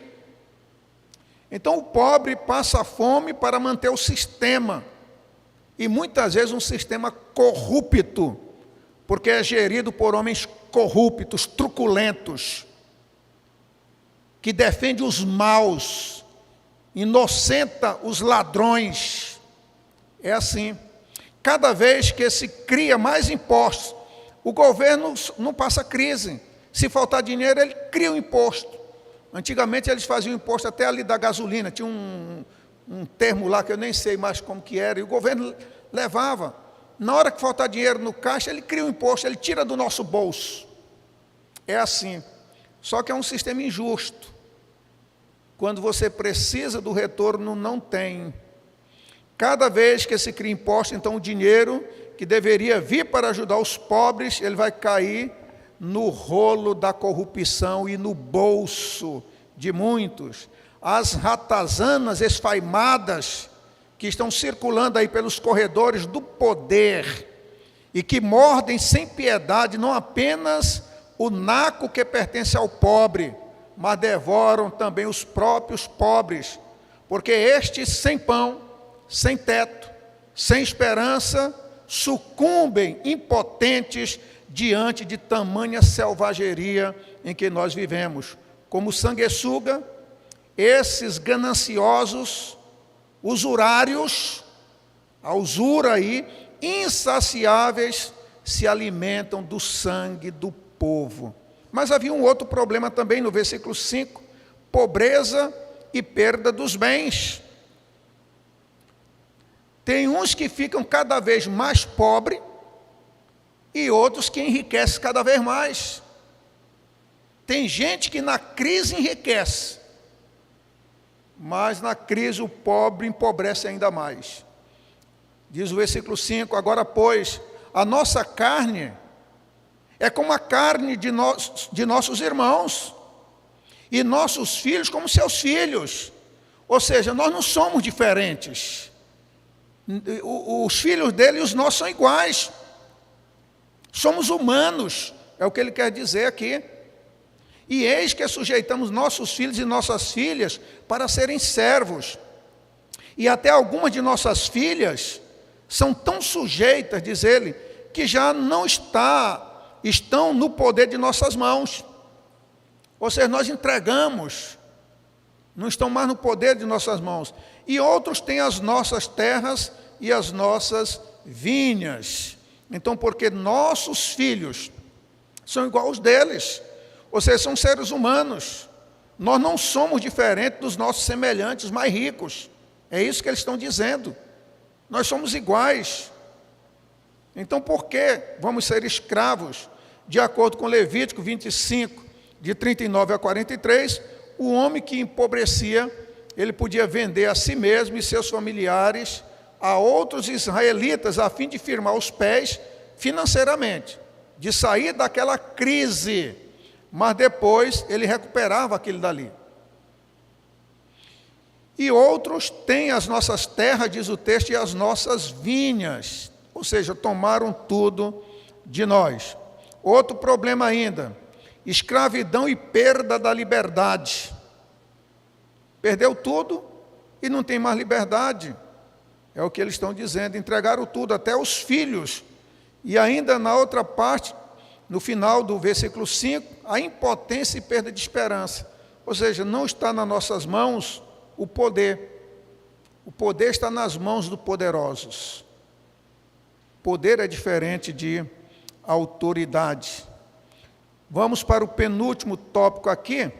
[SPEAKER 2] Então o pobre passa fome para manter o sistema, e muitas vezes um sistema corrupto, porque é gerido por homens corruptos, truculentos, que defende os maus, inocenta os ladrões. É assim. Cada vez que se cria mais impostos, o governo não passa crise. Se faltar dinheiro, ele cria um imposto. Antigamente eles faziam imposto até ali da gasolina, tinha um termo lá que eu nem sei mais como que era, e o governo levava. Na hora que faltar dinheiro no caixa, ele cria um imposto, ele tira do nosso bolso. É assim. Só que é um sistema injusto. Quando você precisa do retorno, não tem. Cada vez que se cria imposto, então o dinheiro que deveria vir para ajudar os pobres, ele vai cair no rolo da corrupção e no bolso de muitos. As ratazanas esfaimadas que estão circulando aí pelos corredores do poder e que mordem sem piedade não apenas o naco que pertence ao pobre, mas devoram também os próprios pobres, porque estes sem pão, sem teto, sem esperança, sucumbem impotentes diante de tamanha selvageria em que nós vivemos. Como sanguessuga, esses gananciosos, usurários, a usura aí, insaciáveis, se alimentam do sangue do povo. Mas havia um outro problema também no versículo 5, pobreza e perda dos bens. Tem uns que ficam cada vez mais pobres e outros que enriquecem cada vez mais. Tem gente que na crise enriquece, mas na crise o pobre empobrece ainda mais. Diz o versículo 5, agora pois, a nossa carne é como a carne de nossos irmãos, e nossos filhos como seus filhos. Ou seja, nós não somos diferentes. Os filhos dele e os nossos são iguais. Somos humanos, é o que ele quer dizer aqui. E eis que sujeitamos nossos filhos e nossas filhas para serem servos. E até algumas de nossas filhas são tão sujeitas, diz ele, que já não estão no poder de nossas mãos. Ou seja, nós entregamos, não estão mais no poder de nossas mãos. E outros têm as nossas terras e as nossas vinhas. Então, porque nossos filhos são iguais aos deles, ou seja, são seres humanos. Nós não somos diferentes dos nossos semelhantes mais ricos. É isso que eles estão dizendo. Nós somos iguais. Então, por que vamos ser escravos? De acordo com Levítico 25, de 39 a 43, o homem que empobrecia, ele podia vender a si mesmo e seus familiares a outros israelitas, a fim de firmar os pés financeiramente, de sair daquela crise, mas depois ele recuperava aquilo dali. E outros têm as nossas terras, diz o texto, e as nossas vinhas, ou seja, tomaram tudo de nós. Outro problema ainda, escravidão e perda da liberdade. Perdeu tudo e não tem mais liberdade. É o que eles estão dizendo, entregaram tudo, até os filhos. E ainda na outra parte, no final do versículo 5, a impotência e perda de esperança. Ou seja, não está nas nossas mãos o poder. O poder está nas mãos dos poderosos. Poder é diferente de autoridade. Vamos para o penúltimo tópico aqui,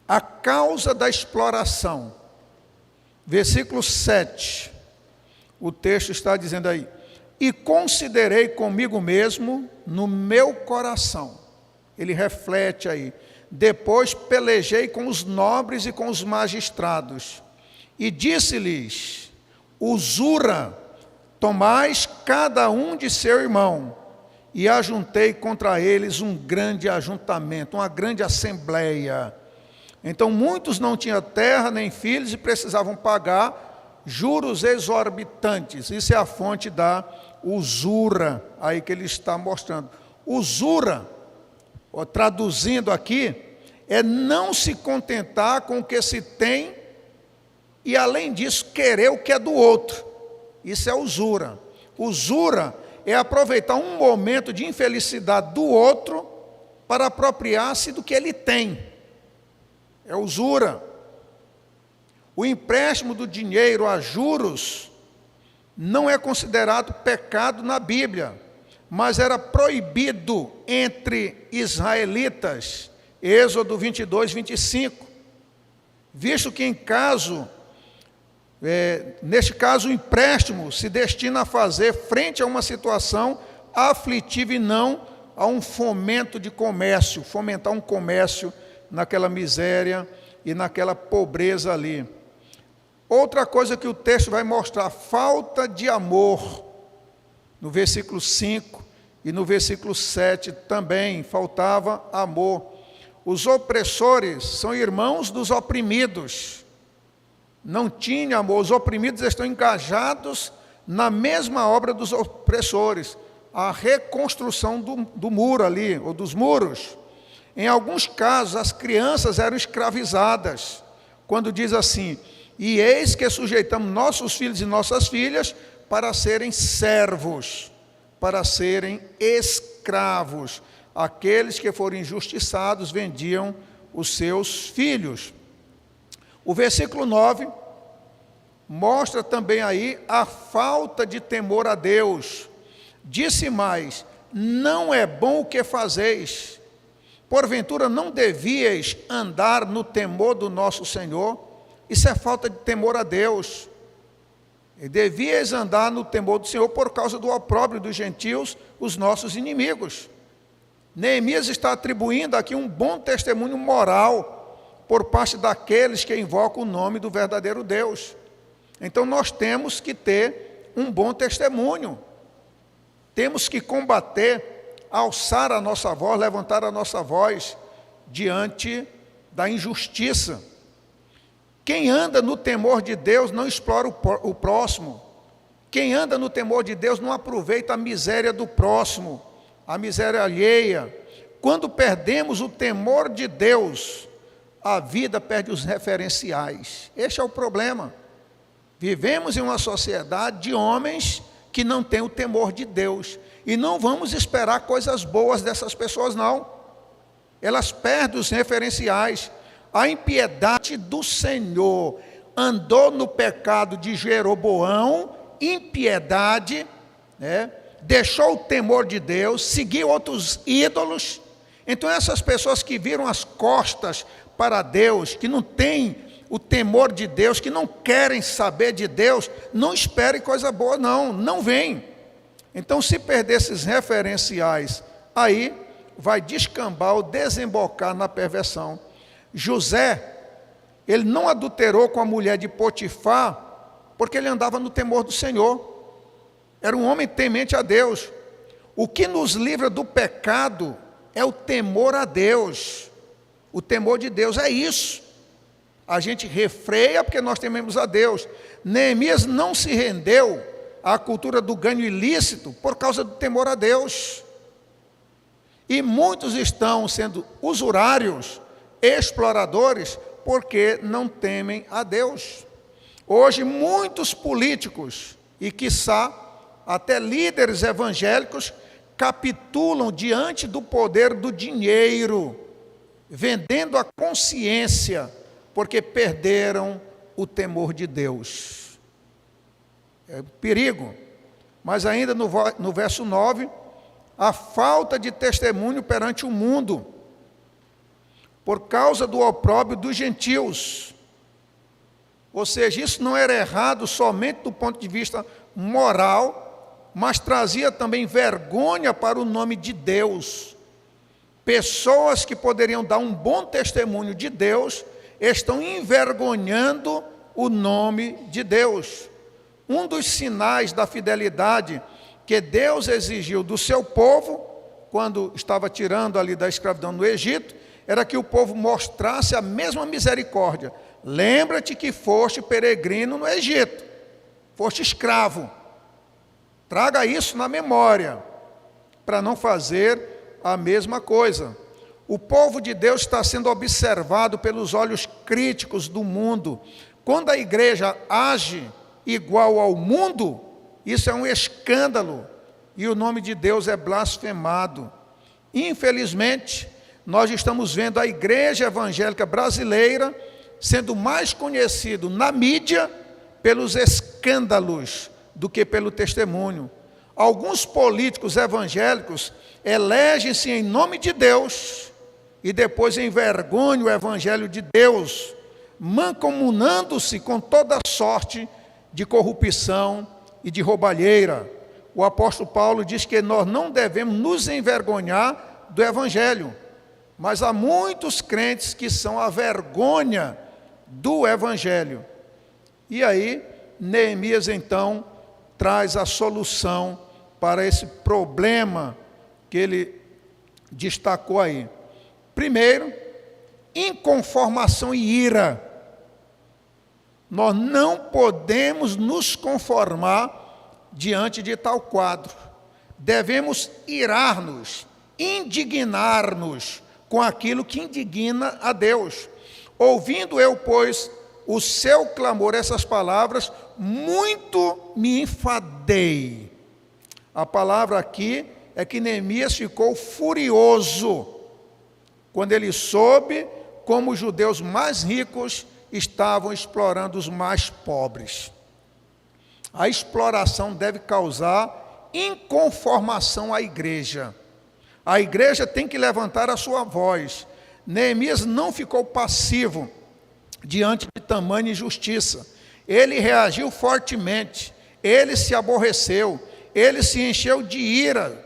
[SPEAKER 2] a causa da exploração. Versículo 7, o texto está dizendo aí, e considerei comigo mesmo no meu coração. Ele reflete aí. Depois pelejei com os nobres e com os magistrados, e disse-lhes: usura, tomais cada um de seu irmão. E ajuntei contra eles um grande ajuntamento, uma grande assembleia. Então muitos não tinham terra nem filhos e precisavam pagar juros exorbitantes. Isso é a fonte da usura, aí que ele está mostrando. Usura, traduzindo aqui, é não se contentar com o que se tem e, além disso, querer o que é do outro. Isso é usura. Usura é aproveitar um momento de infelicidade do outro para apropriar-se do que ele tem. É usura. O empréstimo do dinheiro a juros não é considerado pecado na Bíblia, mas era proibido entre israelitas, Êxodo 22, 25, visto que neste caso o empréstimo se destina a fazer frente a uma situação aflitiva e não a um fomento de comércio, fomentar um comércio naquela miséria e naquela pobreza ali. Outra coisa que o texto vai mostrar, falta de amor. No versículo 5 e no versículo 7 também faltava amor. Os opressores são irmãos dos oprimidos. Não tinha amor. Os oprimidos estão engajados na mesma obra dos opressores, a reconstrução do muro ali, ou dos muros. Em alguns casos, as crianças eram escravizadas. Quando diz assim: e eis que sujeitamos nossos filhos e nossas filhas para serem servos, para serem escravos. Aqueles que foram injustiçados vendiam os seus filhos. O versículo 9 mostra também aí a falta de temor a Deus. Disse mais: não é bom o que fazeis. Porventura não devíeis andar no temor do nosso Senhor? Isso é falta de temor a Deus. E devíeis andar no temor do Senhor por causa do opróbrio dos gentios, os nossos inimigos. Neemias está atribuindo aqui um bom testemunho moral por parte daqueles que invocam o nome do verdadeiro Deus. Então nós temos que ter um bom testemunho. Temos que combater, alçar a nossa voz, levantar a nossa voz diante da injustiça. Quem anda no temor de Deus não explora o próximo. Quem anda no temor de Deus não aproveita a miséria do próximo, a miséria alheia. Quando perdemos o temor de Deus, a vida perde os referenciais. Este é o problema. Vivemos em uma sociedade de homens que não têm o temor de Deus. E não vamos esperar coisas boas dessas pessoas, não. Elas perdem os referenciais. A impiedade do Senhor andou no pecado de Jeroboão, impiedade, deixou o temor de Deus, seguiu outros ídolos. Então essas pessoas que viram as costas para Deus, que não têm o temor de Deus, que não querem saber de Deus, não esperem coisa boa, não vem. Então, se perder esses referenciais, aí vai descambar ou desembocar na perversão. José, ele não adulterou com a mulher de Potifar, porque ele andava no temor do Senhor. Era um homem temente a Deus. O que nos livra do pecado é o temor a Deus. O temor de Deus é isso. A gente refreia porque nós tememos a Deus. Neemias não se rendeu à cultura do ganho ilícito por causa do temor a Deus. E muitos estão sendo usurários, exploradores, porque não temem a Deus. Hoje muitos políticos e quiçá até líderes evangélicos capitulam diante do poder do dinheiro, vendendo a consciência, porque perderam o temor de Deus. É um perigo. Mas ainda no verso 9, a falta de testemunho perante o mundo, por causa do opróbrio dos gentios. Ou seja, isso não era errado somente do ponto de vista moral, mas trazia também vergonha para o nome de Deus. Pessoas que poderiam dar um bom testemunho de Deus estão envergonhando o nome de Deus. Um dos sinais da fidelidade que Deus exigiu do seu povo, quando estava tirando ali da escravidão no Egito, era que o povo mostrasse a mesma misericórdia. Lembra-te que foste peregrino no Egito, foste escravo. Traga isso na memória, para não fazer a mesma coisa. O povo de Deus está sendo observado pelos olhos críticos do mundo. Quando a igreja age igual ao mundo, isso é um escândalo, e o nome de Deus é blasfemado. Infelizmente, nós estamos vendo a igreja evangélica brasileira sendo mais conhecido na mídia pelos escândalos do que pelo testemunho. Alguns políticos evangélicos elegem-se em nome de Deus e depois envergonham o evangelho de Deus, mancomunando-se com toda sorte de corrupção e de roubalheira. O apóstolo Paulo diz que nós não devemos nos envergonhar do evangelho, mas há muitos crentes que são a vergonha do evangelho. E aí, Neemias então traz a solução para esse problema que ele destacou aí. Primeiro, inconformação e ira. Nós não podemos nos conformar diante de tal quadro. Devemos irar-nos, indignar-nos com aquilo que indigna a Deus. Ouvindo eu, pois, o seu clamor, essas palavras, muito me enfadei. A palavra aqui é que Neemias ficou furioso quando ele soube como os judeus mais ricos estavam explorando os mais pobres. A exploração deve causar inconformação à igreja. A igreja tem que levantar a sua voz. Neemias não ficou passivo diante de tamanha injustiça. Ele reagiu fortemente, ele se aborreceu, ele se encheu de ira.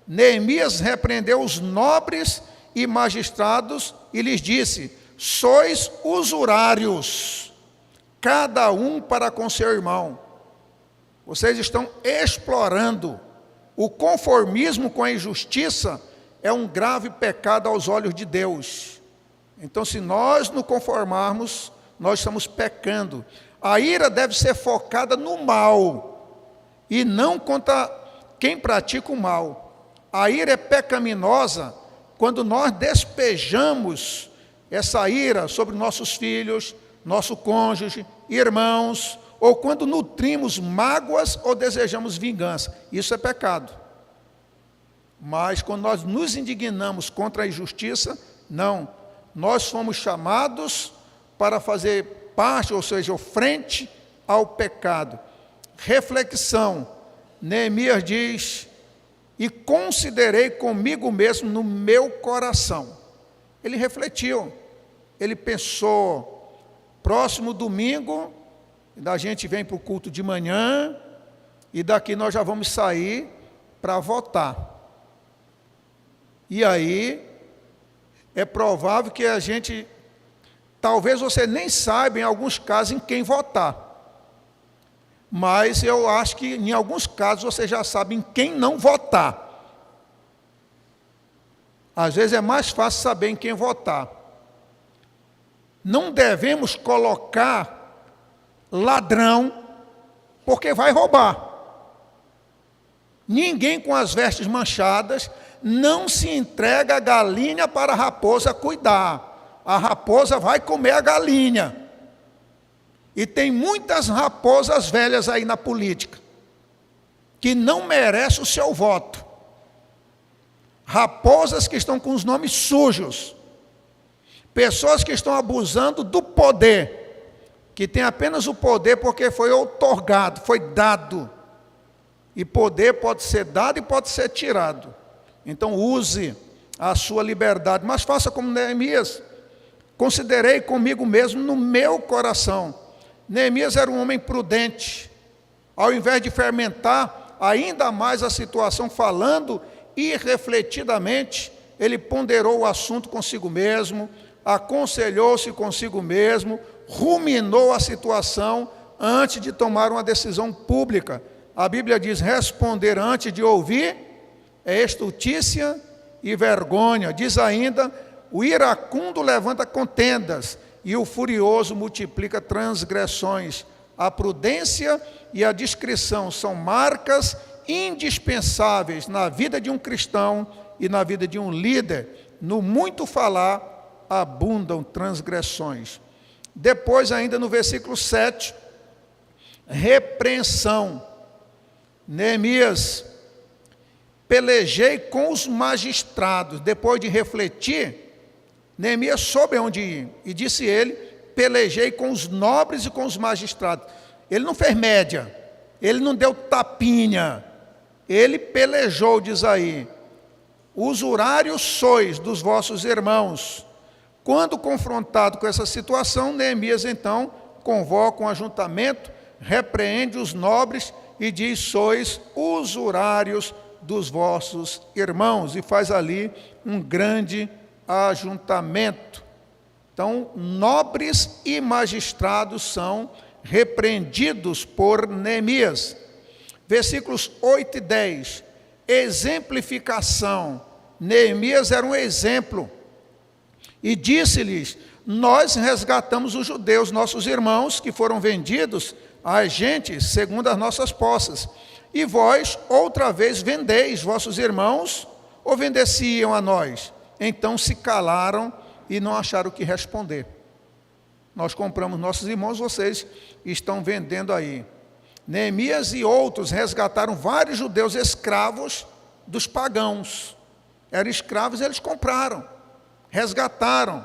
[SPEAKER 2] Neemias repreendeu os nobres e magistrados e lhes disse: sois usurários, cada um para com seu irmão. Vocês estão explorando. O conformismo com a injustiça é um grave pecado aos olhos de Deus. Então, se nós nos conformarmos, nós estamos pecando. A ira deve ser focada no mal e não contra quem pratica o mal. A ira é pecaminosa quando nós despejamos essa ira sobre nossos filhos, nosso cônjuge, irmãos, ou quando nutrimos mágoas ou desejamos vingança. Isso é pecado. Mas quando nós nos indignamos contra a injustiça, não. Nós fomos chamados para fazer parte, ou seja, frente ao pecado. Reflexão. Neemias diz: e considerei comigo mesmo no meu coração. Ele refletiu, ele pensou: próximo domingo, a gente vem para o culto de manhã, e daqui nós já vamos sair para votar. E aí, é provável que a gente, talvez você nem saiba em alguns casos em quem votar. Mas eu acho que em alguns casos você já sabe em quem não votar. Às vezes é mais fácil saber em quem votar. Não devemos colocar ladrão, porque vai roubar. Ninguém com as vestes manchadas não se entrega a galinha para a raposa cuidar. A raposa vai comer a galinha. E tem muitas raposas velhas aí na política, que não merecem o seu voto. Raposas que estão com os nomes sujos. Pessoas que estão abusando do poder, que tem apenas o poder porque foi outorgado, foi dado. E poder pode ser dado e pode ser tirado. Então use a sua liberdade, mas faça como Neemias. Considerei comigo mesmo no meu coração. Neemias era um homem prudente. Ao invés de fermentar, ainda mais a situação, falando irrefletidamente, ele ponderou o assunto consigo mesmo, aconselhou-se consigo mesmo, ruminou a situação antes de tomar uma decisão pública. A Bíblia diz: responder antes de ouvir é estultícia e vergonha. Diz ainda: o iracundo levanta contendas e o furioso multiplica transgressões. A prudência e a discrição são marcas indispensáveis na vida de um cristão e na vida de um líder. No muito falar abundam transgressões. Depois, ainda no versículo 7, repreensão. Neemias: pelejei com os magistrados. Depois de refletir, Neemias soube onde ir, e disse ele: pelejei com os nobres e com os magistrados. Ele não fez média, ele não deu tapinha, ele pelejou, diz aí: usurários sois dos vossos irmãos. Quando confrontado com essa situação, Neemias então convoca um ajuntamento, repreende os nobres e diz: sois usurários dos vossos irmãos, e faz ali um grande ajuntamento. Então, nobres e magistrados são repreendidos por Neemias. Versículos 8 e 10, exemplificação. Neemias era um exemplo, e disse-lhes: nós resgatamos os judeus, nossos irmãos, que foram vendidos a gente segundo as nossas posses, e vós outra vez vendeis vossos irmãos, ou vendeciam a nós? Então se calaram e não acharam o que responder. Nós compramos nossos irmãos, vocês estão vendendo aí. Neemias e outros resgataram vários judeus escravos dos pagãos. Eram escravos, eles compraram, resgataram.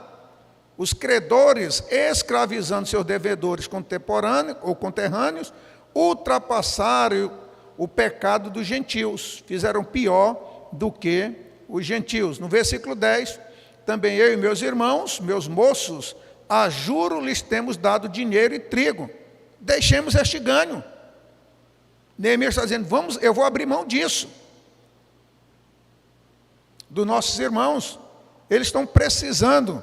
[SPEAKER 2] Os credores, escravizando seus devedores contemporâneos ou conterrâneos, ultrapassaram o pecado dos gentios, fizeram pior do que os gentios. No versículo 10, também eu e meus irmãos, meus moços, a juro lhes temos dado dinheiro e trigo, deixemos este ganho. Neemias está dizendo: eu vou abrir mão disso, dos nossos irmãos, eles estão precisando.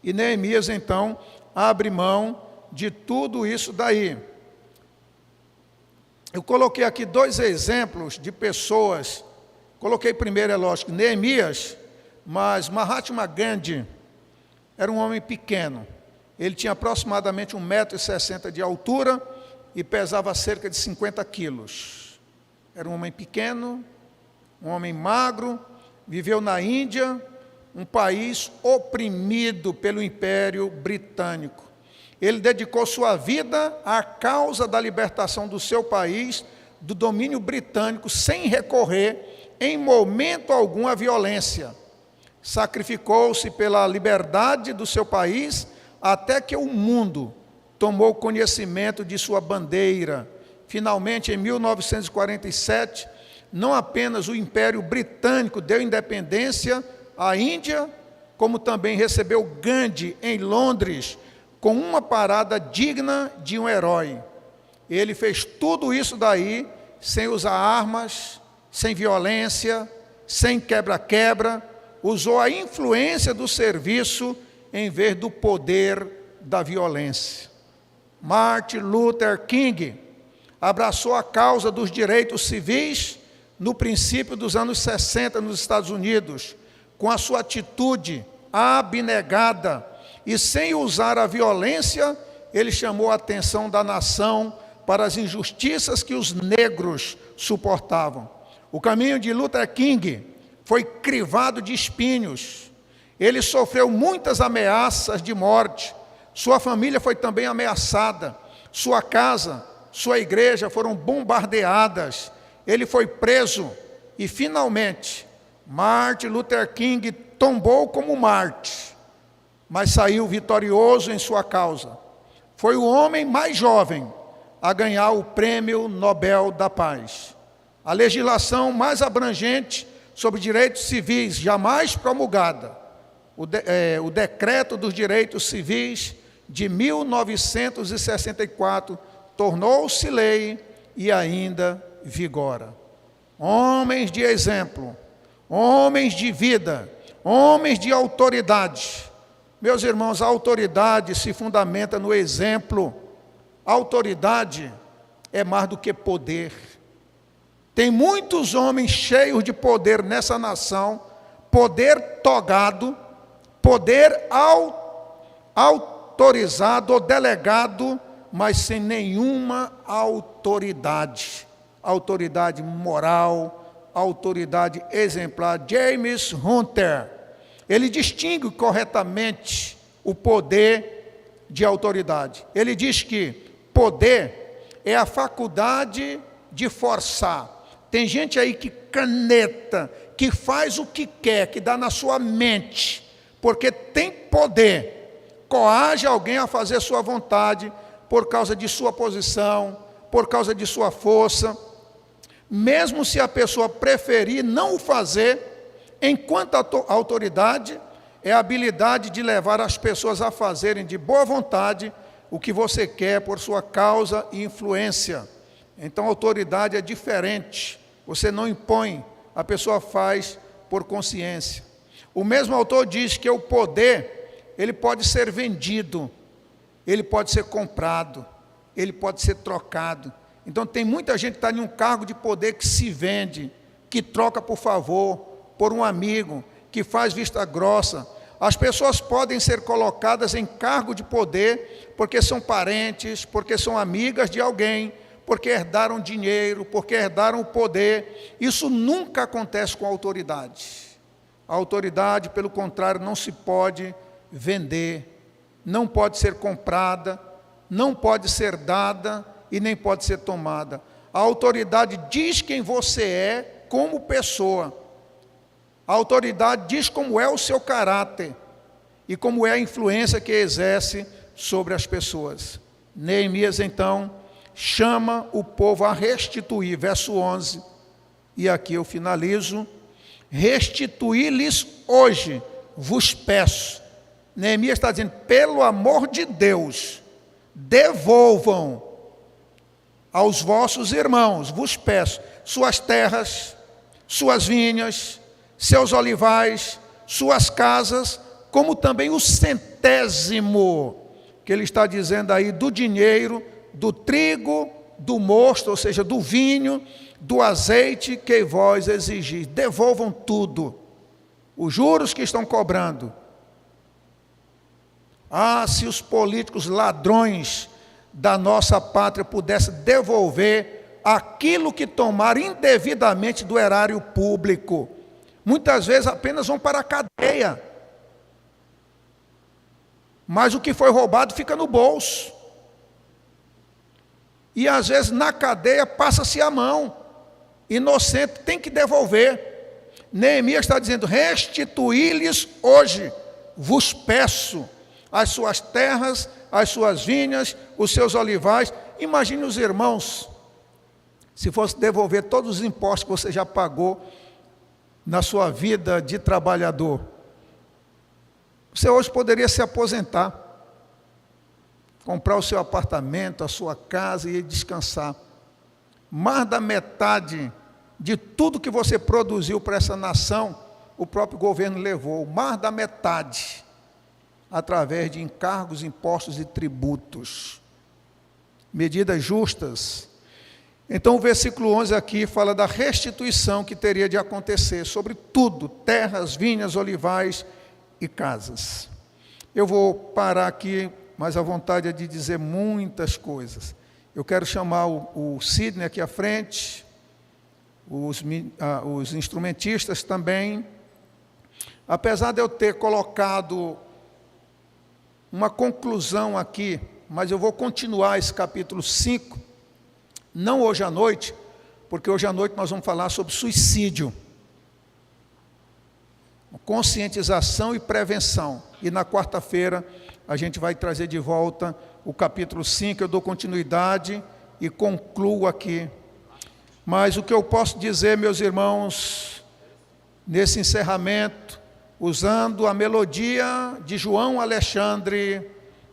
[SPEAKER 2] E Neemias então abre mão de tudo isso daí. Eu coloquei aqui 2 exemplos de pessoas. Coloquei primeiro, é lógico, Neemias, mas Mahatma Gandhi era um homem pequeno. Ele tinha aproximadamente 1,60 m de altura e pesava cerca de 50 quilos. Era um homem pequeno, um homem magro, viveu na Índia, um país oprimido pelo Império Britânico. Ele dedicou sua vida à causa da libertação do seu país do domínio britânico, sem recorrer em momento algum à violência. Sacrificou-se pela liberdade do seu país até que o mundo tomou conhecimento de sua bandeira. Finalmente, em 1947, não apenas o Império Britânico deu independência à Índia, como também recebeu Gandhi em Londres, com uma parada digna de um herói. Ele fez tudo isso daí, sem usar armas, sem violência, sem quebra-quebra, usou a influência do serviço em vez do poder da violência. Martin Luther King abraçou a causa dos direitos civis no princípio dos anos 60 nos Estados Unidos, com a sua atitude abnegada e sem usar a violência, ele chamou a atenção da nação para as injustiças que os negros suportavam. O caminho de Luther King foi crivado de espinhos. Ele sofreu muitas ameaças de morte. Sua família foi também ameaçada. Sua casa, sua igreja foram bombardeadas. Ele foi preso e, finalmente, Martin Luther King tombou como Marte, mas saiu vitorioso em sua causa. Foi o homem mais jovem a ganhar o Prêmio Nobel da Paz. A legislação mais abrangente sobre direitos civis jamais promulgada, o Decreto dos Direitos Civis de 1964, tornou-se lei e ainda vigora. Homens de exemplo, homens de vida, homens de autoridade. Meus irmãos, a autoridade se fundamenta no exemplo. A autoridade é mais do que poder. Tem muitos homens cheios de poder nessa nação, poder togado, poder autorizado ou delegado, mas sem nenhuma autoridade. Autoridade moral, autoridade exemplar. James Hunter, ele distingue corretamente o poder de autoridade. Ele diz que poder é a faculdade de forçar. Tem gente aí que caneta, que faz o que quer, que dá na sua mente, porque tem poder, coage alguém a fazer sua vontade, por causa de sua posição, por causa de sua força, mesmo se a pessoa preferir não o fazer, enquanto a autoridade é a habilidade de levar as pessoas a fazerem de boa vontade o que você quer por sua causa e influência. Então a autoridade é diferente, você não impõe, a pessoa faz por consciência. O mesmo autor diz que o poder, ele pode ser vendido, ele pode ser comprado, ele pode ser trocado. Então tem muita gente que está em um cargo de poder que se vende, que troca por favor, por um amigo, que faz vista grossa. As pessoas podem ser colocadas em cargo de poder porque são parentes, porque são amigas de alguém, porque herdaram dinheiro, porque herdaram o poder. Isso nunca acontece com a autoridade. A autoridade, pelo contrário, não se pode vender, não pode ser comprada, não pode ser dada e nem pode ser tomada. A autoridade diz quem você é como pessoa. A autoridade diz como é o seu caráter e como é a influência que exerce sobre as pessoas. Neemias, então, chama o povo a restituir, verso 11, e aqui eu finalizo, restituir-lhes hoje, vos peço. Neemias está dizendo, pelo amor de Deus, devolvam aos vossos irmãos, vos peço, suas terras, suas vinhas, seus olivais, suas casas, como também o centésimo, que ele está dizendo aí, do dinheiro, do trigo, do mosto, ou seja, do vinho, do azeite que vós exigis. Devolvam tudo. Os juros que estão cobrando. Ah, se os políticos ladrões da nossa pátria pudessem devolver aquilo que tomaram indevidamente do erário público. Muitas vezes apenas vão para a cadeia. Mas o que foi roubado fica no bolso. E às vezes na cadeia passa-se a mão. Inocente tem que devolver. Neemias está dizendo, restituí-lhes hoje, vos peço, as suas terras, as suas vinhas, os seus olivais. Imagine os irmãos, se fosse devolver todos os impostos que você já pagou na sua vida de trabalhador. Você hoje poderia se aposentar, comprar o seu apartamento, a sua casa e descansar. Mais da metade de tudo que você produziu para essa nação, o próprio governo levou. Mais da metade, através de encargos, impostos e tributos. Medidas justas. Então o versículo 11 aqui fala da restituição que teria de acontecer sobre tudo, terras, vinhas, olivais e casas. Eu vou parar aqui, mas a vontade é de dizer muitas coisas. Eu quero chamar o Sidney aqui à frente, os instrumentistas também. Apesar de eu ter colocado uma conclusão aqui, mas eu vou continuar esse capítulo 5, não hoje à noite, porque hoje à noite nós vamos falar sobre suicídio, conscientização e prevenção, e na quarta-feira a gente vai trazer de volta o capítulo 5, eu dou continuidade e concluo aqui. Mas o que eu posso dizer, meus irmãos, nesse encerramento, usando a melodia de João Alexandre,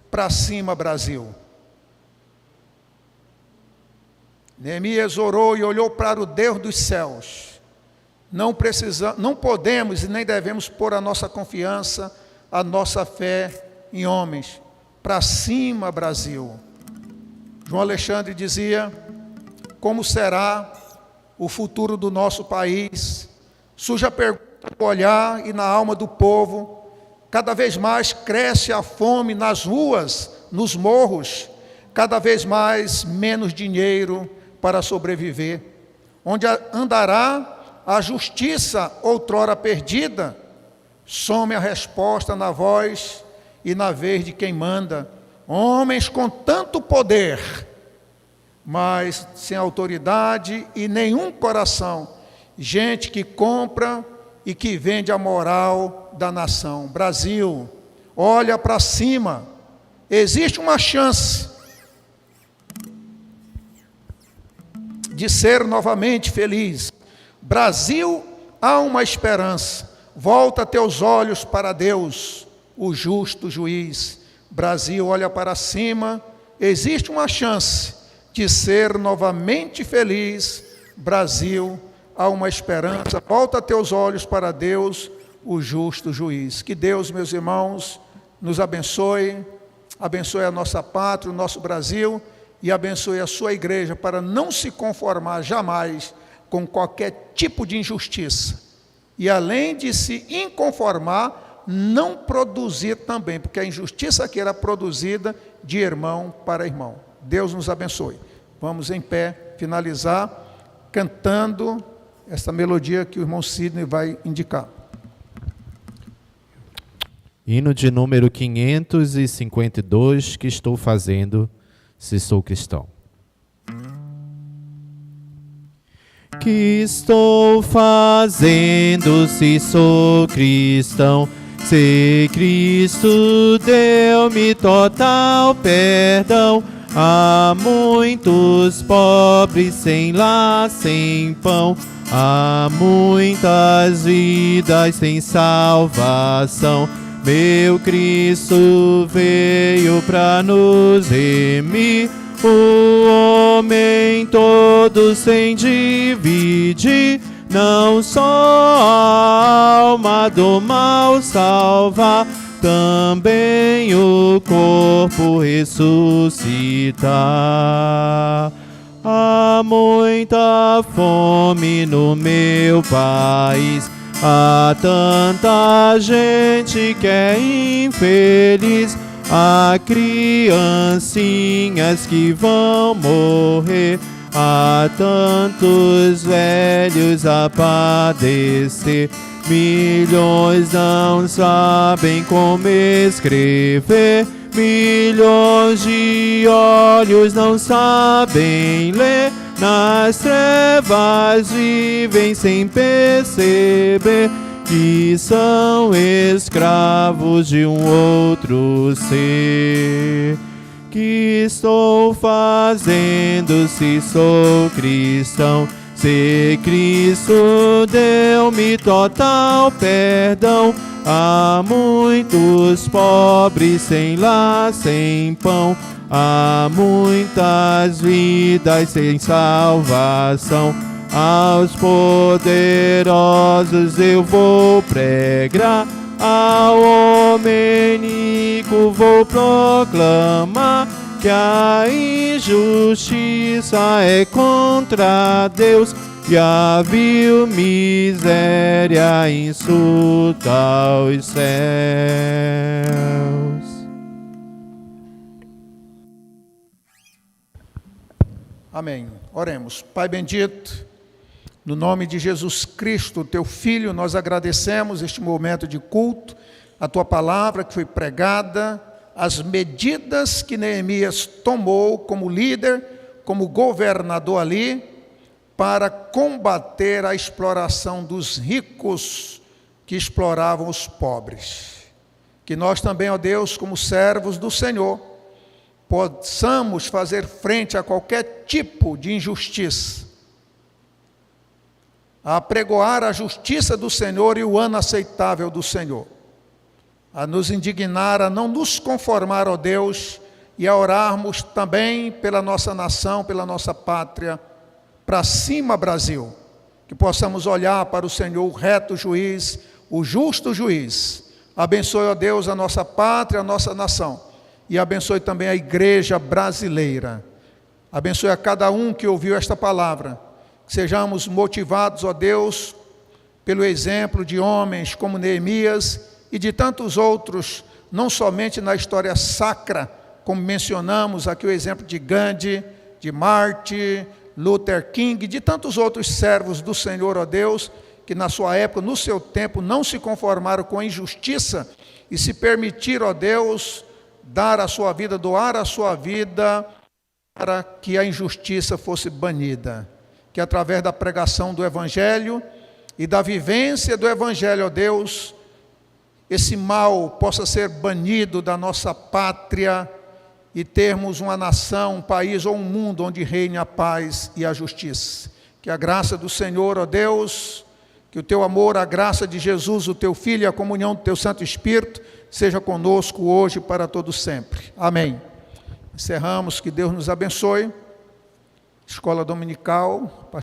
[SPEAKER 2] Pra Cima Brasil. Neemias orou e olhou para o Deus dos céus. Não podemos e nem devemos pôr a nossa confiança, a nossa fé em homens. Para cima, Brasil. João Alexandre dizia: como será o futuro do nosso país? Surge a pergunta no olhar e na alma do povo. Cada vez mais cresce a fome nas ruas, nos morros. Cada vez mais menos dinheiro para sobreviver. Onde andará a justiça outrora perdida? Some a resposta na voz e na vez de quem manda. Homens com tanto poder, mas sem autoridade e nenhum coração. Gente que compra e que vende a moral da nação. Brasil, olha para cima. Existe uma chance de ser novamente feliz. Brasil, há uma esperança. Volta teus olhos para Deus, o justo juiz. Brasil, olha para cima. Existe uma chance de ser novamente feliz. Brasil, há uma esperança. Volta teus olhos para Deus, o justo juiz. Que Deus, meus irmãos, nos abençoe, abençoe a nossa pátria, o nosso Brasil, e abençoe a sua igreja para não se conformar jamais com qualquer tipo de injustiça. E além de se inconformar, não produzir também, porque a injustiça aqui era produzida de irmão para irmão. Deus nos abençoe. Vamos em pé finalizar cantando essa melodia que o irmão Sidney vai indicar.
[SPEAKER 3] Hino de número 552, que estou fazendo, se sou cristão. Que estou fazendo, se sou cristão, se Cristo deu-me total perdão. Há muitos pobres sem lar, sem pão, há muitas vidas sem salvação. Meu Cristo veio para nos remir, o homem todo sem dividir, não só a alma do mal salvar, também o corpo ressuscitar. Há muita fome no meu país, há tanta gente que é infeliz, há criancinhas que vão morrer, há tantos velhos a padecer. Milhões não sabem como escrever, milhões de olhos não sabem ler, nas trevas vivem sem perceber que são escravos de um outro ser. Que estou fazendo, se sou cristão, se Cristo deu-me total perdão? Há muitos pobres sem lar, sem pão, há muitas vidas sem salvação. Aos poderosos eu vou pregar, ao homem rico vou proclamar que a injustiça é contra Deus e a vil miséria insulta os céus.
[SPEAKER 2] Amém. Oremos. Pai bendito, no nome de Jesus Cristo, teu Filho, nós agradecemos este momento de culto, a tua palavra que foi pregada, as medidas que Neemias tomou como líder, como governador ali, para combater a exploração dos ricos que exploravam os pobres. Que nós também, ó Deus, como servos do Senhor, possamos fazer frente a qualquer tipo de injustiça, a apregoar a justiça do Senhor e o ano aceitável do Senhor, a nos indignar, a não nos conformar, ó Deus, e a orarmos também pela nossa nação, pela nossa pátria. para cima, Brasil, que possamos olhar para o Senhor, o reto juiz, o justo juiz. Abençoe, ó Deus, a nossa pátria, a nossa nação, e abençoe também a igreja brasileira. Abençoe a cada um que ouviu esta palavra, que sejamos motivados, ó Deus, pelo exemplo de homens como Neemias e de tantos outros, não somente na história sacra, como mencionamos aqui o exemplo de Gandhi, de Martin Luther King, de tantos outros servos do Senhor, ó Deus, que na sua época, no seu tempo, não se conformaram com a injustiça e se permitiram, ó Deus, dar a sua vida, doar a sua vida para que a injustiça fosse banida. Que através da pregação do Evangelho e da vivência do Evangelho, ó Deus, esse mal possa ser banido da nossa pátria e termos uma nação, um país ou um mundo onde reine a paz e a justiça. Que a graça do Senhor, ó Deus, que o teu amor, a graça de Jesus, o teu Filho e a comunhão do teu Santo Espírito seja conosco hoje e para todo sempre. Amém. Encerramos, que Deus nos abençoe. Escola Dominical.